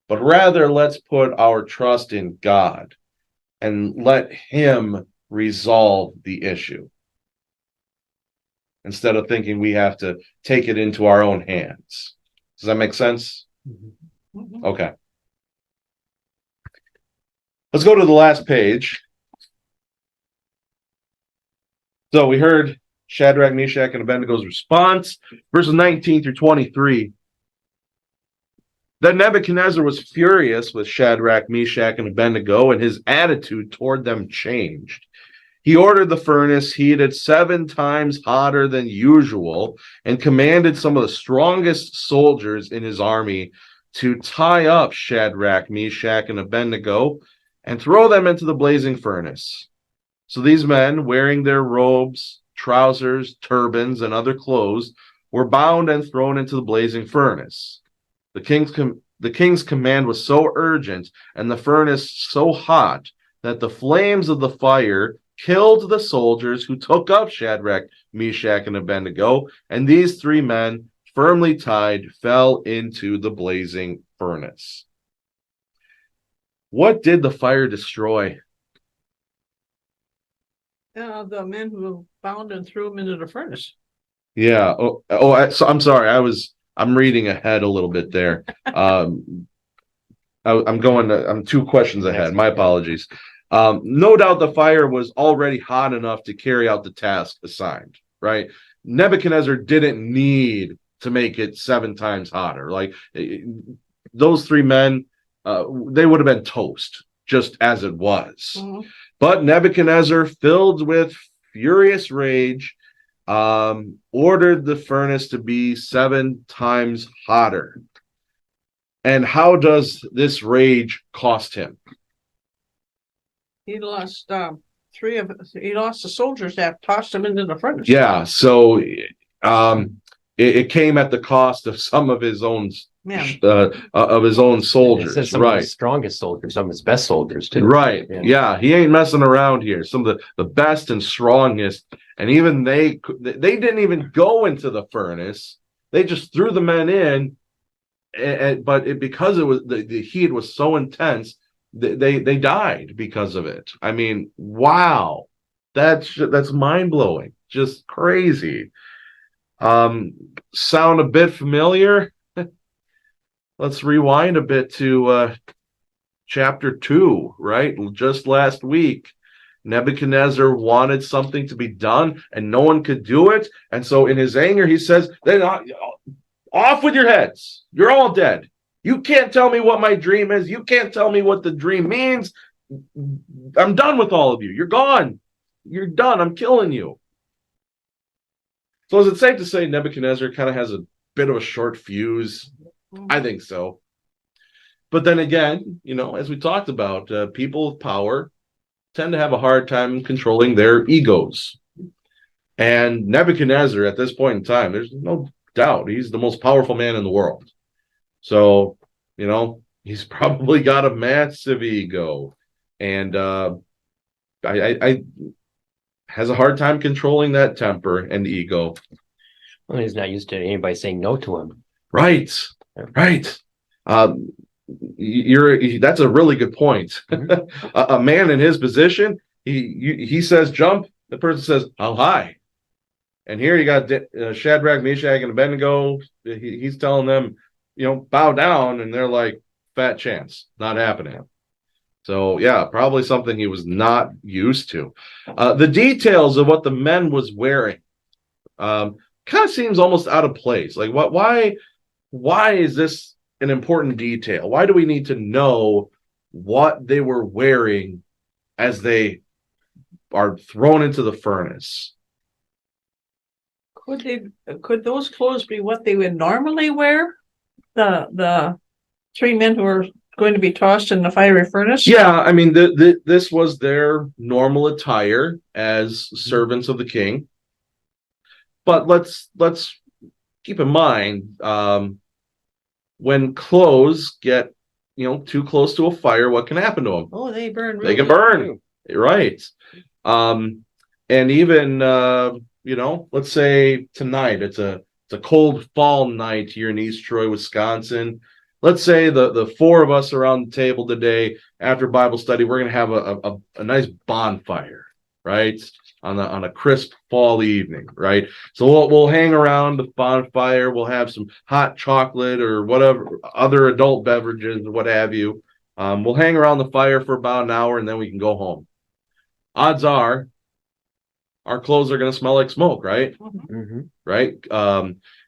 Speaker 1: but rather let's put our trust in God and let Him resolve the issue, instead of thinking we have to take it into our own hands. Does that make sense?
Speaker 2: Mhm.
Speaker 1: Okay. Let's go to the last page. So we heard Shadrach, Meshach, and Abednego's response, verses 19 through 23. Then Nebuchadnezzar was furious with Shadrach, Meshach, and Abednego, and his attitude toward them changed. He ordered the furnace heated 7 times hotter than usual and commanded some of the strongest soldiers in his army to tie up Shadrach, Meshach, and Abednego and throw them into the blazing furnace. So these men, wearing their robes, trousers, turbans, and other clothes, were bound and thrown into the blazing furnace. The king's command was so urgent and the furnace so hot that the flames of the fire killed the soldiers who took up Shadrach, Meshach, and Abednego, and these 3 men, firmly tied, fell into the blazing furnace. What did the fire destroy?
Speaker 2: The men who found and threw him into the furnace.
Speaker 1: Yeah. So I'm sorry. I'm reading ahead a little bit there. I'm 2 questions ahead. My apologies. No doubt the fire was already hot enough to carry out the task assigned, right? Nebuchadnezzar didn't need to make it 7 times hotter. Like those 3 men, they would have been toast just as it was.
Speaker 2: Mhm.
Speaker 1: But Nebuchadnezzar, filled with furious rage, ordered the furnace to be 7 times hotter. And how does this rage cost him?
Speaker 2: He lost he lost the soldiers that tossed him into the furnace.
Speaker 1: Yeah, so it came at the cost of some of his own
Speaker 3: It
Speaker 1: soldiers,
Speaker 3: says some of
Speaker 1: right?
Speaker 3: his strongest soldiers, some of his best soldiers too.
Speaker 1: Right.
Speaker 3: Yeah.
Speaker 1: Yeah, he ain't messing around here. Some of the best and strongest, and even they didn't even go into the furnace. They just threw the men in, because it was the heat was so intense, they died because of it. I mean, wow, that's mind blowing, just crazy. Sound a bit familiar? Let's rewind a bit to chapter 2, right? Just last week, Nebuchadnezzar wanted something to be done and no one could do it. And so in his anger, he says, then off with your heads. You're all dead. You can't tell me what my dream is. You can't tell me what the dream means. I'm done with all of you. You're gone. You're done. I'm killing you. So is it safe to say Nebuchadnezzar kind of has a bit of a short fuse? I think so. But then again, as we talked about, people with power tend to have a hard time controlling their egos. And Nebuchadnezzar, at this point in time, there's no doubt he's the most powerful man in the world. So, he's probably got a massive ego, and I has a hard time controlling that temper and ego.
Speaker 3: Well, he's not used to anybody saying no to him.
Speaker 1: Right. That's a really good point.
Speaker 3: Mm-hmm.
Speaker 1: A man in his position, he says jump, the person says how high, and here you got Shadrach, Meshach, and Abednego. He's telling them, bow down, and they're like, fat chance, not happening. So yeah, probably something he was not used to. The details of what the men was wearing kind of seems almost out of place. Like why is this an important detail? Why do we need to know what they were wearing as they are thrown into the furnace?
Speaker 2: Could those clothes be what they would normally wear? The 3 men who are going to be tossed in the fiery furnace?
Speaker 1: Yeah, I mean, this was their normal attire as servants of the king. But let's keep in mind, when clothes get too close to a fire, what can happen to them?
Speaker 2: Oh, they burn.
Speaker 1: They can burn, right? And even let's say tonight it's a cold fall night here in East Troy, Wisconsin. Let's say the 4 of us around the table today after Bible study, we're going to have a nice bonfire, right? On a crisp fall evening, right? So we'll hang around the bonfire. We'll have some hot chocolate or whatever other adult beverages, what have you. We'll hang around the fire for about an hour and then we can go home. Odds are our clothes are going to smell like smoke, right?
Speaker 3: Mm-hmm.
Speaker 1: Right?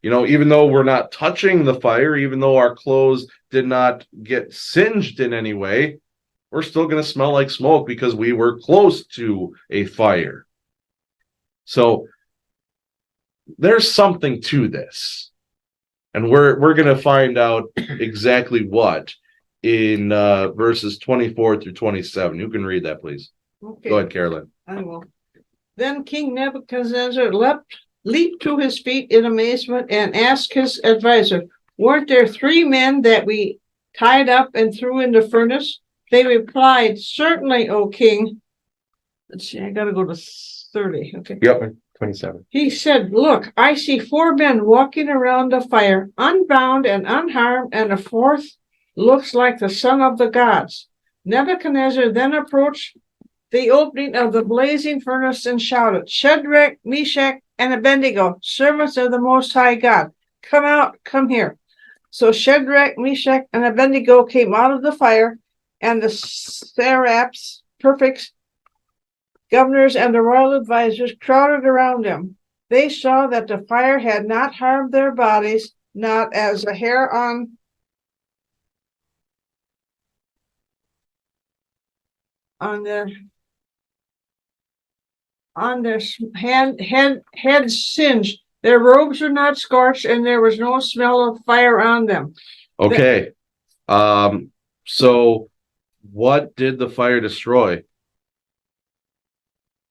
Speaker 1: Even though we're not touching the fire, even though our clothes did not get singed in any way, we're still going to smell like smoke because we were close to a fire. So there's something to this. And we're going to find out exactly what in verses 24 through 27. You can read that, please.
Speaker 2: Okay.
Speaker 1: Go ahead, Carolyn.
Speaker 2: I will. Then King Nebuchadnezzar leaped to his feet in amazement and asked his advisor, "Weren't there 3 men that we tied up and threw in the furnace?" They replied, "Certainly, O king." Let's see, I gotta go to 30. Okay.
Speaker 1: Yep.
Speaker 3: 27.
Speaker 2: He said, "Look, I see 4 men walking around the fire, unbound and unharmed, and the 4th looks like the son of the gods." Nebuchadnezzar then approached the opening of the blazing furnace and shouted, Shadrach, Meshach, and Abednego, servants of the Most High God, come out, come here. So Shadrach, Meshach, and Abednego came out of the fire, and the satraps, prefects, governors, and the royal advisers crowded around them. They saw that the fire had not harmed their bodies, not as a hair on their heads singed. Their robes were not scorched, and there was no smell of fire on them.
Speaker 1: Okay. So what did the fire destroy?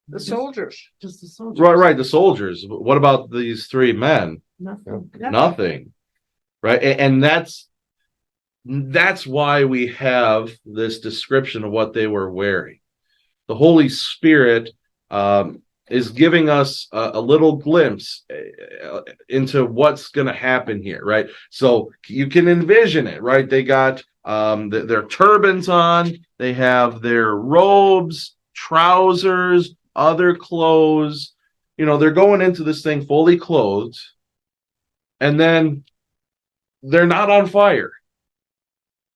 Speaker 2: The soldiers.
Speaker 4: Just the soldiers.
Speaker 1: Right, the soldiers. What about these three men?
Speaker 4: Nothing.
Speaker 1: Nothing. Right. And that's why we have this description of what they were wearing. The Holy Spirit is giving us a little glimpse into what's going to happen here, right? So you can envision it, right? They got their turbans on, they have their robes, trousers, other clothes. You know, they're going into this thing fully clothed, and then they're not on fire.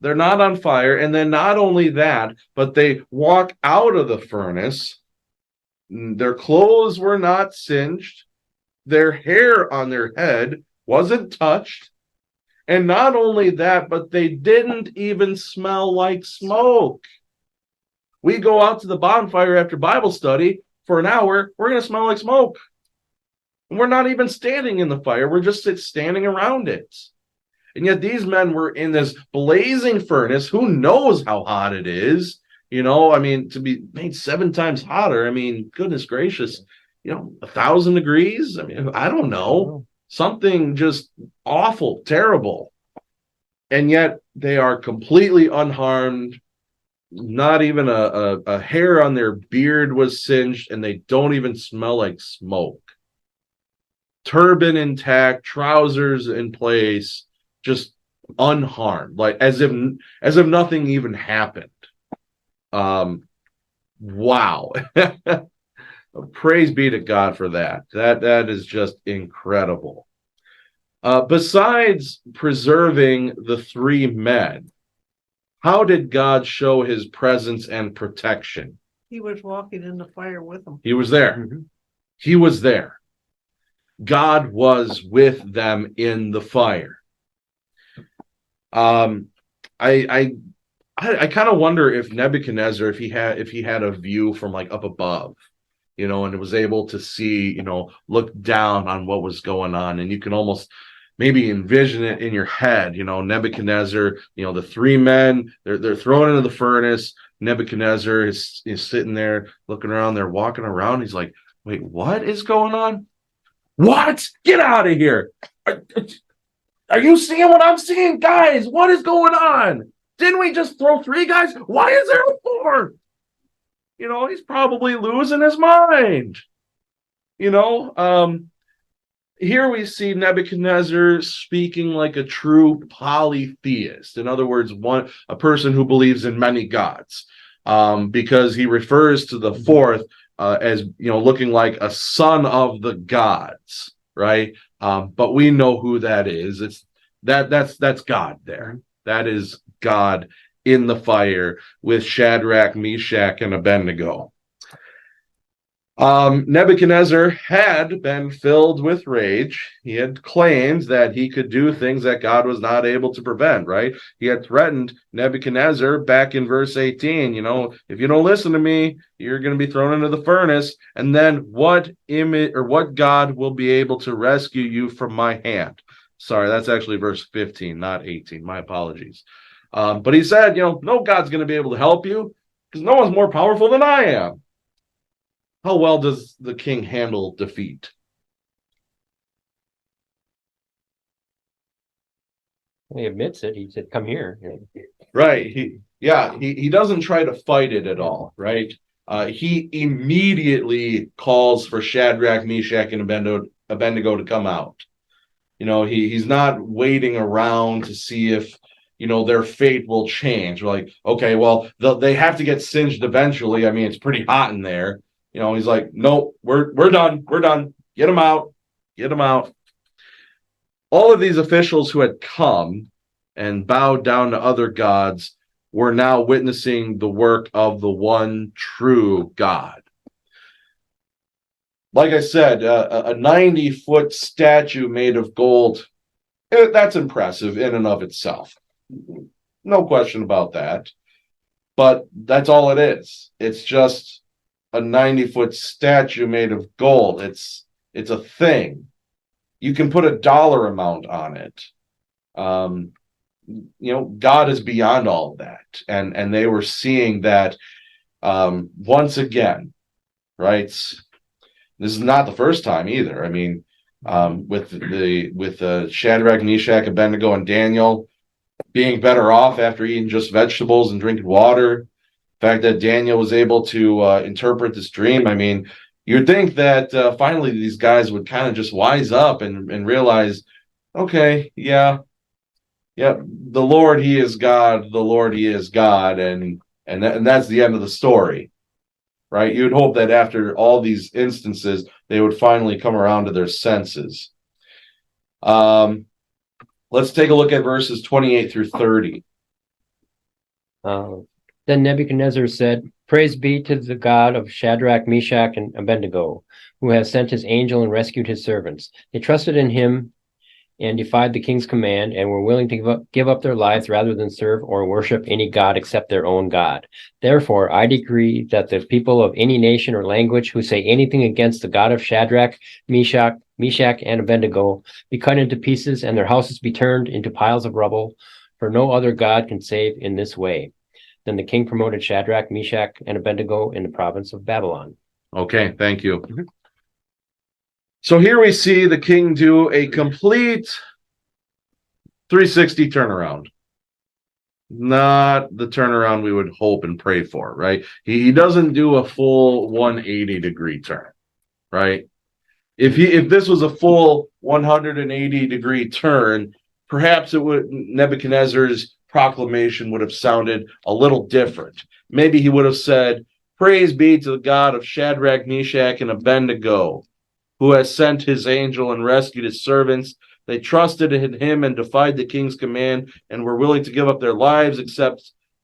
Speaker 1: They're not on fire. And then not only that, but they walk out of the furnace. Their clothes were not singed. Their hair on their head wasn't touched. And not only that, but they didn't even smell like smoke. We go out to the bonfire after Bible study for an hour, we're going to smell like smoke. And we're not even standing in the fire. We're just standing around it. And yet these men were in this blazing furnace. Who knows how hot it is? You know, I mean, to be made 7 times hotter. I mean, goodness gracious, 1,000 degrees. I mean, I don't know. Something just awful, terrible. And yet they are completely unharmed. Not even a hair on their beard was singed, and they don't even smell like smoke. Turban intact, trousers in place, just unharmed, like as if nothing even happened. Wow. Praise be to God for that. That is just incredible. Besides preserving the 3 men, how did God show his presence and protection?
Speaker 2: He was walking in the fire with them.
Speaker 1: He was there.
Speaker 3: Mm-hmm.
Speaker 1: He was there. God was with them in the fire. I kind of wonder if Nebuchadnezzar, if he had a view from like up above, and was able to see, look down on what was going on, and you can almost maybe envision it in your head. Nebuchadnezzar, the 3 men, they're thrown into the furnace. Nebuchadnezzar is sitting there looking around. They're walking around. He's like, wait, what is going on? What? Get out of here. Are you seeing what I'm seeing? Guys, what is going on? Didn't we just throw 3 guys? Why is there a 4th? He's probably losing his mind. Here we see Nebuchadnezzar speaking like a true polytheist. In other words, a person who believes in many gods, because he refers to the 4th as looking like a son of the gods, right? But we know who that is. That's God there. That is God in the fire with Shadrach, Meshach, and Abednego. Nebuchadnezzar had been filled with rage. He had claimed that he could do things that God was not able to prevent, right? He had threatened Nebuchadnezzar back in verse 18, if you don't listen to me, you're going to be thrown into the furnace. And then what God will be able to rescue you from my hand? Sorry, that's actually verse 15, not 18. My apologies. But he said, no God's going to be able to help you because no one's more powerful than I am. How well does the king handle defeat?
Speaker 3: He admits it. He said, come here.
Speaker 1: Right. He doesn't try to fight it at all, right? He immediately calls for Shadrach, Meshach, and Abednego to come out. He's not waiting around to see if their fate will change. We're like, okay, well, they have to get singed eventually. I mean, it's pretty hot in there. He's like, nope, we're done. We're done. Get them out. Get them out. All of these officials who had come and bowed down to other gods were now witnessing the work of the one true God. Like I said, a 90-foot statue made of gold, that's impressive in and of itself. No question about that. But that's all it is. It's just a 90-foot statue made of gold. It's a thing. You can put a dollar amount on it. God is beyond all of that. And they were seeing that once again, right? This is not the first time either. I mean, with Shadrach, Meshach, Abednego, and Daniel being better off after eating just vegetables and drinking water. The fact that Daniel was able to interpret this dream. I mean, you'd think that finally these guys would kind of just wise up and realize, okay, yeah, the Lord, He is God. The Lord, He is God, and that's the end of the story. Right? You'd hope that after all these instances, they would finally come around to their senses. Let's take a look at verses 28 through 30.
Speaker 3: Then Nebuchadnezzar said, "Praise be to the God of Shadrach, Meshach, and Abednego, who has sent his angel and rescued his servants. They trusted in him and defied the king's command, and were willing to give up their lives rather than serve or worship any god except their own God. Therefore, I decree that the people of any nation or language who say anything against the God of Shadrach, Meshach, and Abednego be cut into pieces, and their houses be turned into piles of rubble, for no other God can save in this way." Then the king promoted Shadrach, Meshach, and Abednego in the province of Babylon.
Speaker 1: Okay, thank you. Mm-hmm. So here we see the king do a complete 360 turnaround. Not the turnaround we would hope and pray for, right? He doesn't do a full 180-degree turn, right? If this was a full 180-degree turn, perhaps Nebuchadnezzar's proclamation would have sounded a little different. Maybe he would have said, "Praise be to the God of Shadrach, Meshach, and Abednego, who has sent his angel and rescued his servants. They trusted in him and defied the king's command and were willing to give up their lives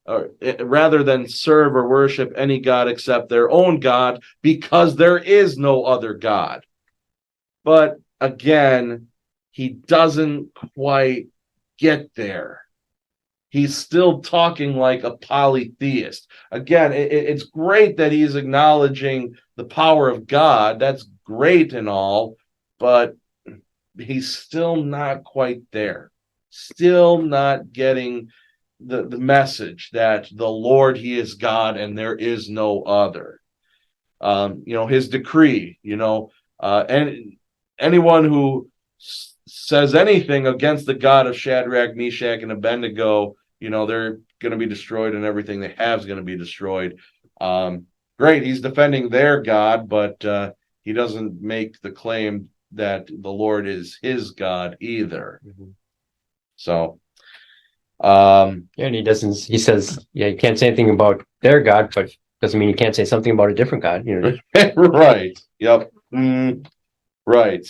Speaker 1: rather than serve or worship any god except their own God, because there is no other God." But again, he doesn't quite get there. He's still talking like a polytheist. Again, it's great that he's acknowledging the power of God. That's great and all, but he's still not quite there. Still not getting the message that the Lord, He is God and there is no other. His decree, and anyone who says anything against the God of Shadrach, Meshach, and Abednego, they're going to be destroyed, and everything they have is going to be destroyed. Great, he's defending their God, but he doesn't make the claim that the Lord is his God either. Mm-hmm. So,
Speaker 3: and he doesn't. He says, "Yeah, you can't say anything about their God, but doesn't mean you can't say something about a different God."
Speaker 1: Right? Yep. Right.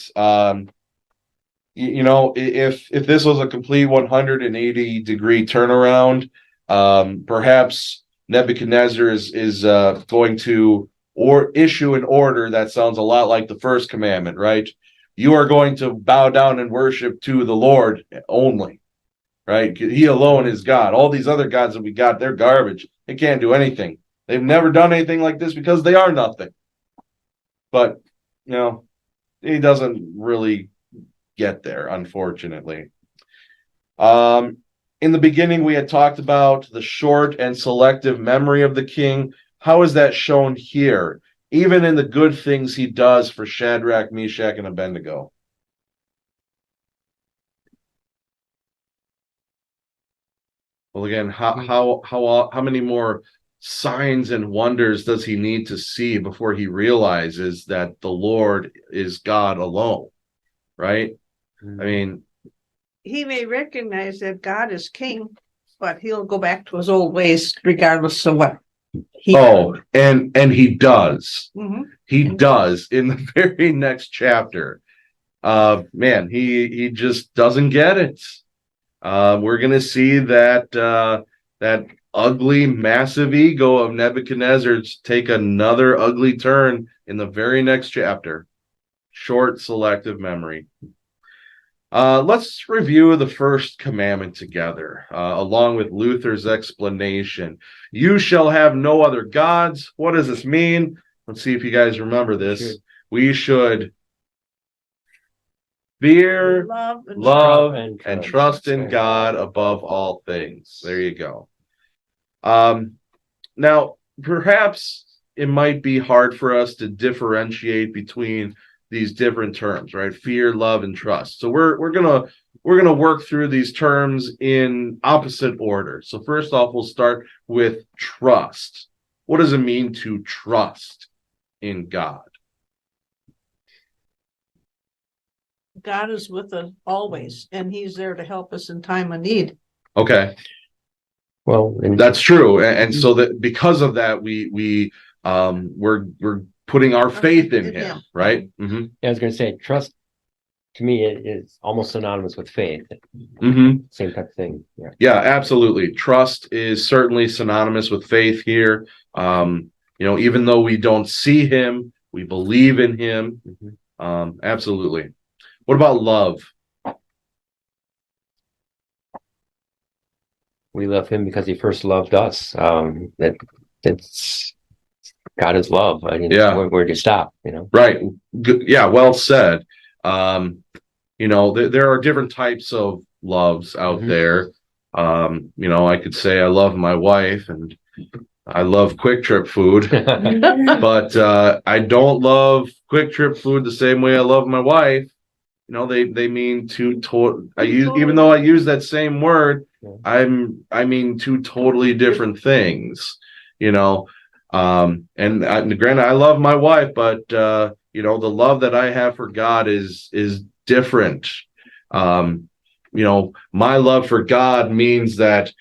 Speaker 1: If this was a complete 180-degree turnaround, perhaps Nebuchadnezzar is going to issue an order that sounds a lot like the first commandment, right? You are going to bow down and worship to the Lord only, right? He alone is God. All these other gods that we got, they're garbage. They can't do anything. They've never done anything like this because they are nothing. But, he doesn't really get there, unfortunately. In the beginning, we had talked about the short and selective memory of the king. How is that shown here? Even in the good things he does for Shadrach, Meshach, and Abednego. Well, again, how many more signs and wonders does he need to see before he realizes that the Lord is God alone? Right? I mean,
Speaker 2: he may recognize that God is king, but he'll go back to his old ways regardless of what he.
Speaker 1: Oh, and he does.
Speaker 2: Mhm.
Speaker 1: He does in the very next chapter. Man, he just doesn't get it. We're gonna see that ugly, massive ego of Nebuchadnezzar take another ugly turn in the very next chapter. Short, selective memory. Let's review the first commandment together, along with Luther's explanation. You shall have no other gods. What does this mean? Let's see if you guys remember this. We should fear, love, and trust in God above all things. There you go. Now, perhaps it might be hard for us to differentiate between these different terms, right? Fear, love, and trust. So we're gonna work through these terms in opposite order. So first off, we'll start with trust. What does it mean to trust in God?
Speaker 2: God is with us always, and he's there to help us in time of need.
Speaker 1: Okay,
Speaker 3: Well, and
Speaker 1: that's true, and so that because of that, we're putting our faith in Him, right? Mm-hmm.
Speaker 3: I was going to say, trust to me is almost synonymous with faith.
Speaker 1: Mm-hmm.
Speaker 3: Same type of thing. Yeah.
Speaker 1: Yeah, absolutely. Trust is certainly synonymous with faith here. Even though we don't see Him, we believe in Him.
Speaker 3: Mm-hmm.
Speaker 1: Absolutely. What about love?
Speaker 3: We love him because he first loved us. It's God is love. I mean,
Speaker 1: Yeah.
Speaker 3: where do you stop?
Speaker 1: Right. Good. Yeah, well said. There are different types of loves out
Speaker 3: Mhm.
Speaker 1: there. I could say I love my wife and I love Quick Trip food, but I don't love Quick Trip food the same way I love my wife. They mean even though I use that same word, I mean two totally different things. And granted, I love my wife, but the love that I have for God is different. My love for God means that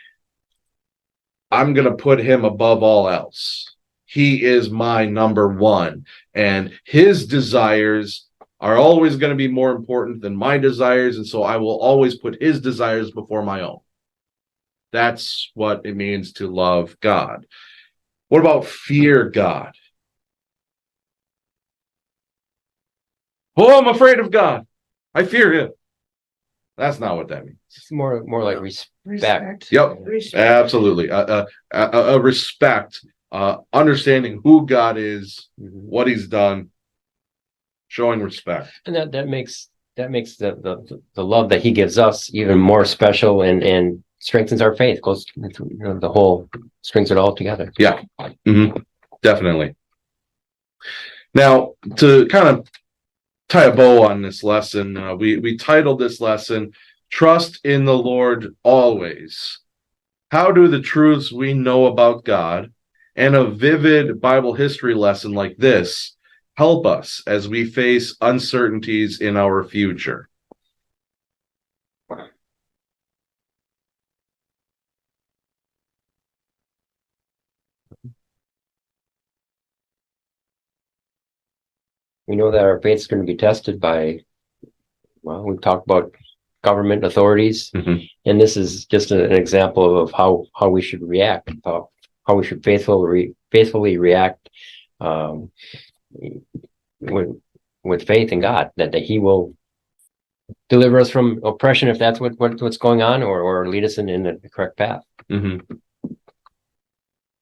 Speaker 1: I'm going to put him above all else. He is my number one, and his desires are always going to be more important than my desires, and so I will always put his desires before my own. That's what it means to love God. What about fear God? Oh, I'm afraid of God. I fear him. That's not what that means.
Speaker 3: It's more like respect.
Speaker 1: Yep, absolutely. A respect, understanding who God is, what he's done, showing respect.
Speaker 3: And that makes the love that he gives us even more special and strengthens our faith. Goes the whole strings it all together.
Speaker 1: Yeah, definitely. Now, to kind of tie a bow on this lesson, we titled this lesson "Trust in the Lord Always." How do the truths we know about God and a vivid Bible history lesson like this help us as we face uncertainties in our future?
Speaker 3: We know that our faith is going to be tested by, well, we've talked about government authorities, and this is just an example of how we should react, how we should faithfully react with faith in God, that He will deliver us from oppression if that's what's going on, or lead us in the correct path.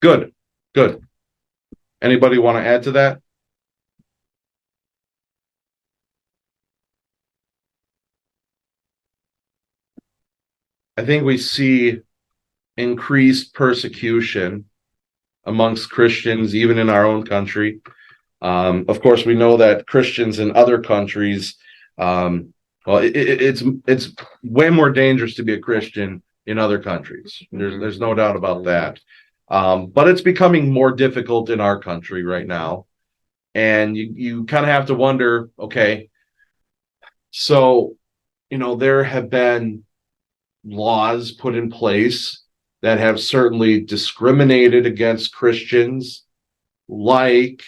Speaker 1: Good. Anybody want to add to that? I think we see increased persecution amongst Christians, even in our own country. Of course, we know that Christians in other countries, it's way more dangerous to be a Christian in other countries. There's no doubt about that. But it's becoming more difficult in our country right now. And you kind of have to wonder, okay, so, there have been laws put in place that have certainly discriminated against Christians, like,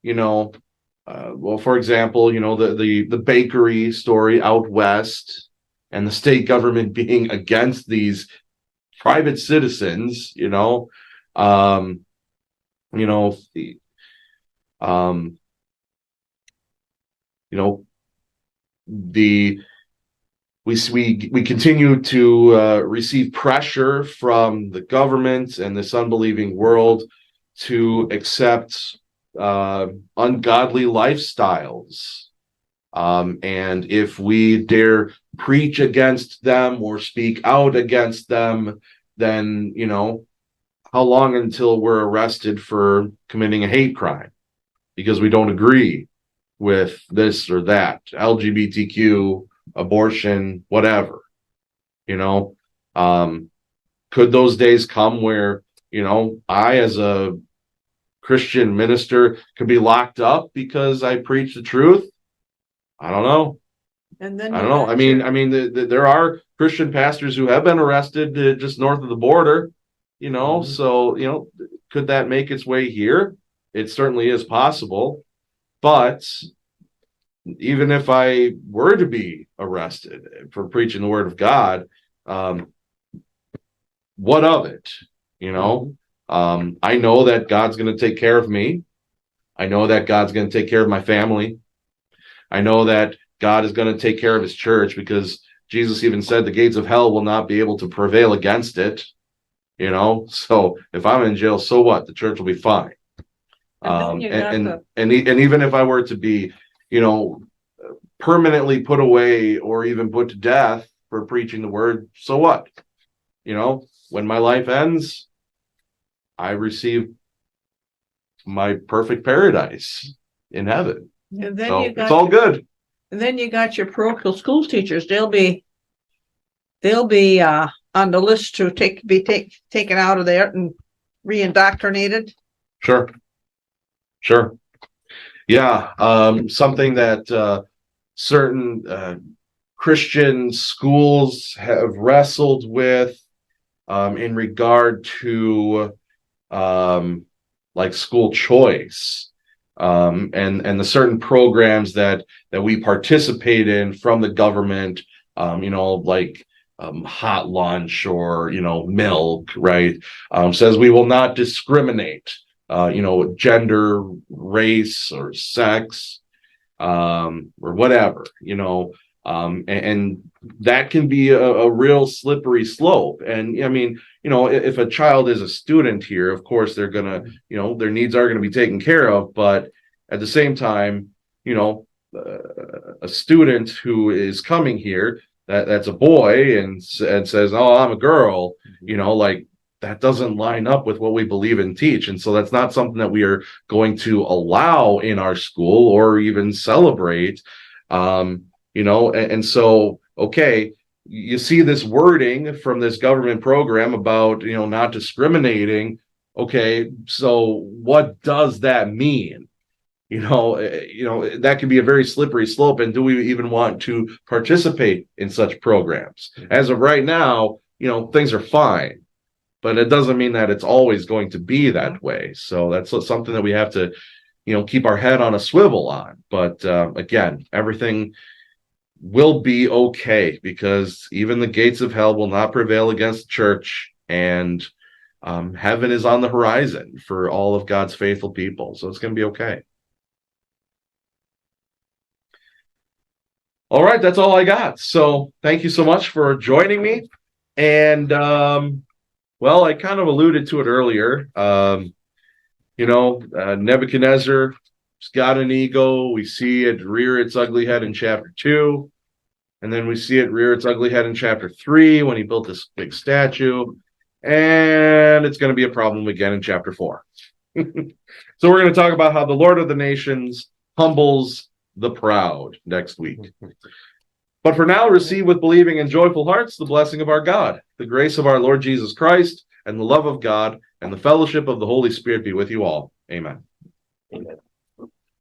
Speaker 1: well, for example, the bakery story out west, and the state government being against these private citizens, the the we continue to receive pressure from the government and this unbelieving world to accept ungodly lifestyles. And if we dare preach against them or speak out against them, then, how long until we're arrested for committing a hate crime because we don't agree with this or that, LGBTQ, abortion, whatever, could those days come where, I, as a Christian minister, could be locked up because I preach the truth? I don't know.
Speaker 2: And then
Speaker 1: I don't know. There are Christian pastors who have been arrested just north of the border, so, could that make its way here? It certainly is possible. But even if I were to be arrested for preaching the word of God, what of it? I know that God's going to take care of me. I know that God's going to take care of my family. I know that God is going to take care of his church, because Jesus even said the gates of hell will not be able to prevail against it. So if I'm in jail, so what? The church will be fine. And even if I were to be, permanently put away or even put to death for preaching the word, so what? When my life ends, I receive my perfect paradise in heaven.
Speaker 2: And then
Speaker 1: So it's all good.
Speaker 2: And then you got your parochial school teachers. They'll be on the list to be taken out of there and re-indoctrinated.
Speaker 1: Sure. Yeah. Something that certain Christian schools have wrestled with in regard to like school choice, and the certain programs that we participate in from the government, like hot lunch or milk, right? Says we will not discriminate, gender, race, or sex, or whatever, and that can be a real slippery slope. And if a child is a student here, of course they're gonna, their needs are going to be taken care of. But at the same time, a student who is coming here that's a boy and says, "Oh, I'm a girl," like that doesn't line up with what we believe and teach. And so that's not something that we are going to allow in our school or even celebrate. And so, okay, you see this wording from this government program about, not discriminating. Okay, so what does that mean? That can be a very slippery slope. And do we even want to participate in such programs? As of right now, things are fine, but it doesn't mean that it's always going to be that way. So that's something that we have to, keep our head on a swivel on. But again, everything will be okay, because even the gates of hell will not prevail against the church, and heaven is on the horizon for all of God's faithful people. So it's going to be okay. All right, that's all I got. So thank you so much for joining me. And well, I kind of alluded to it earlier. Nebuchadnezzar's got an ego. We see it rear its ugly head in chapter 2. And then we see it rear its ugly head in chapter 3 when he built this big statue. And it's going to be a problem again in chapter 4. So we're going to talk about how the Lord of the nations humbles the proud next week. But for now, receive with believing and joyful hearts the blessing of our God, the grace of our Lord Jesus Christ, and the love of God, and the fellowship of the Holy Spirit be with you all. Amen.
Speaker 3: Amen.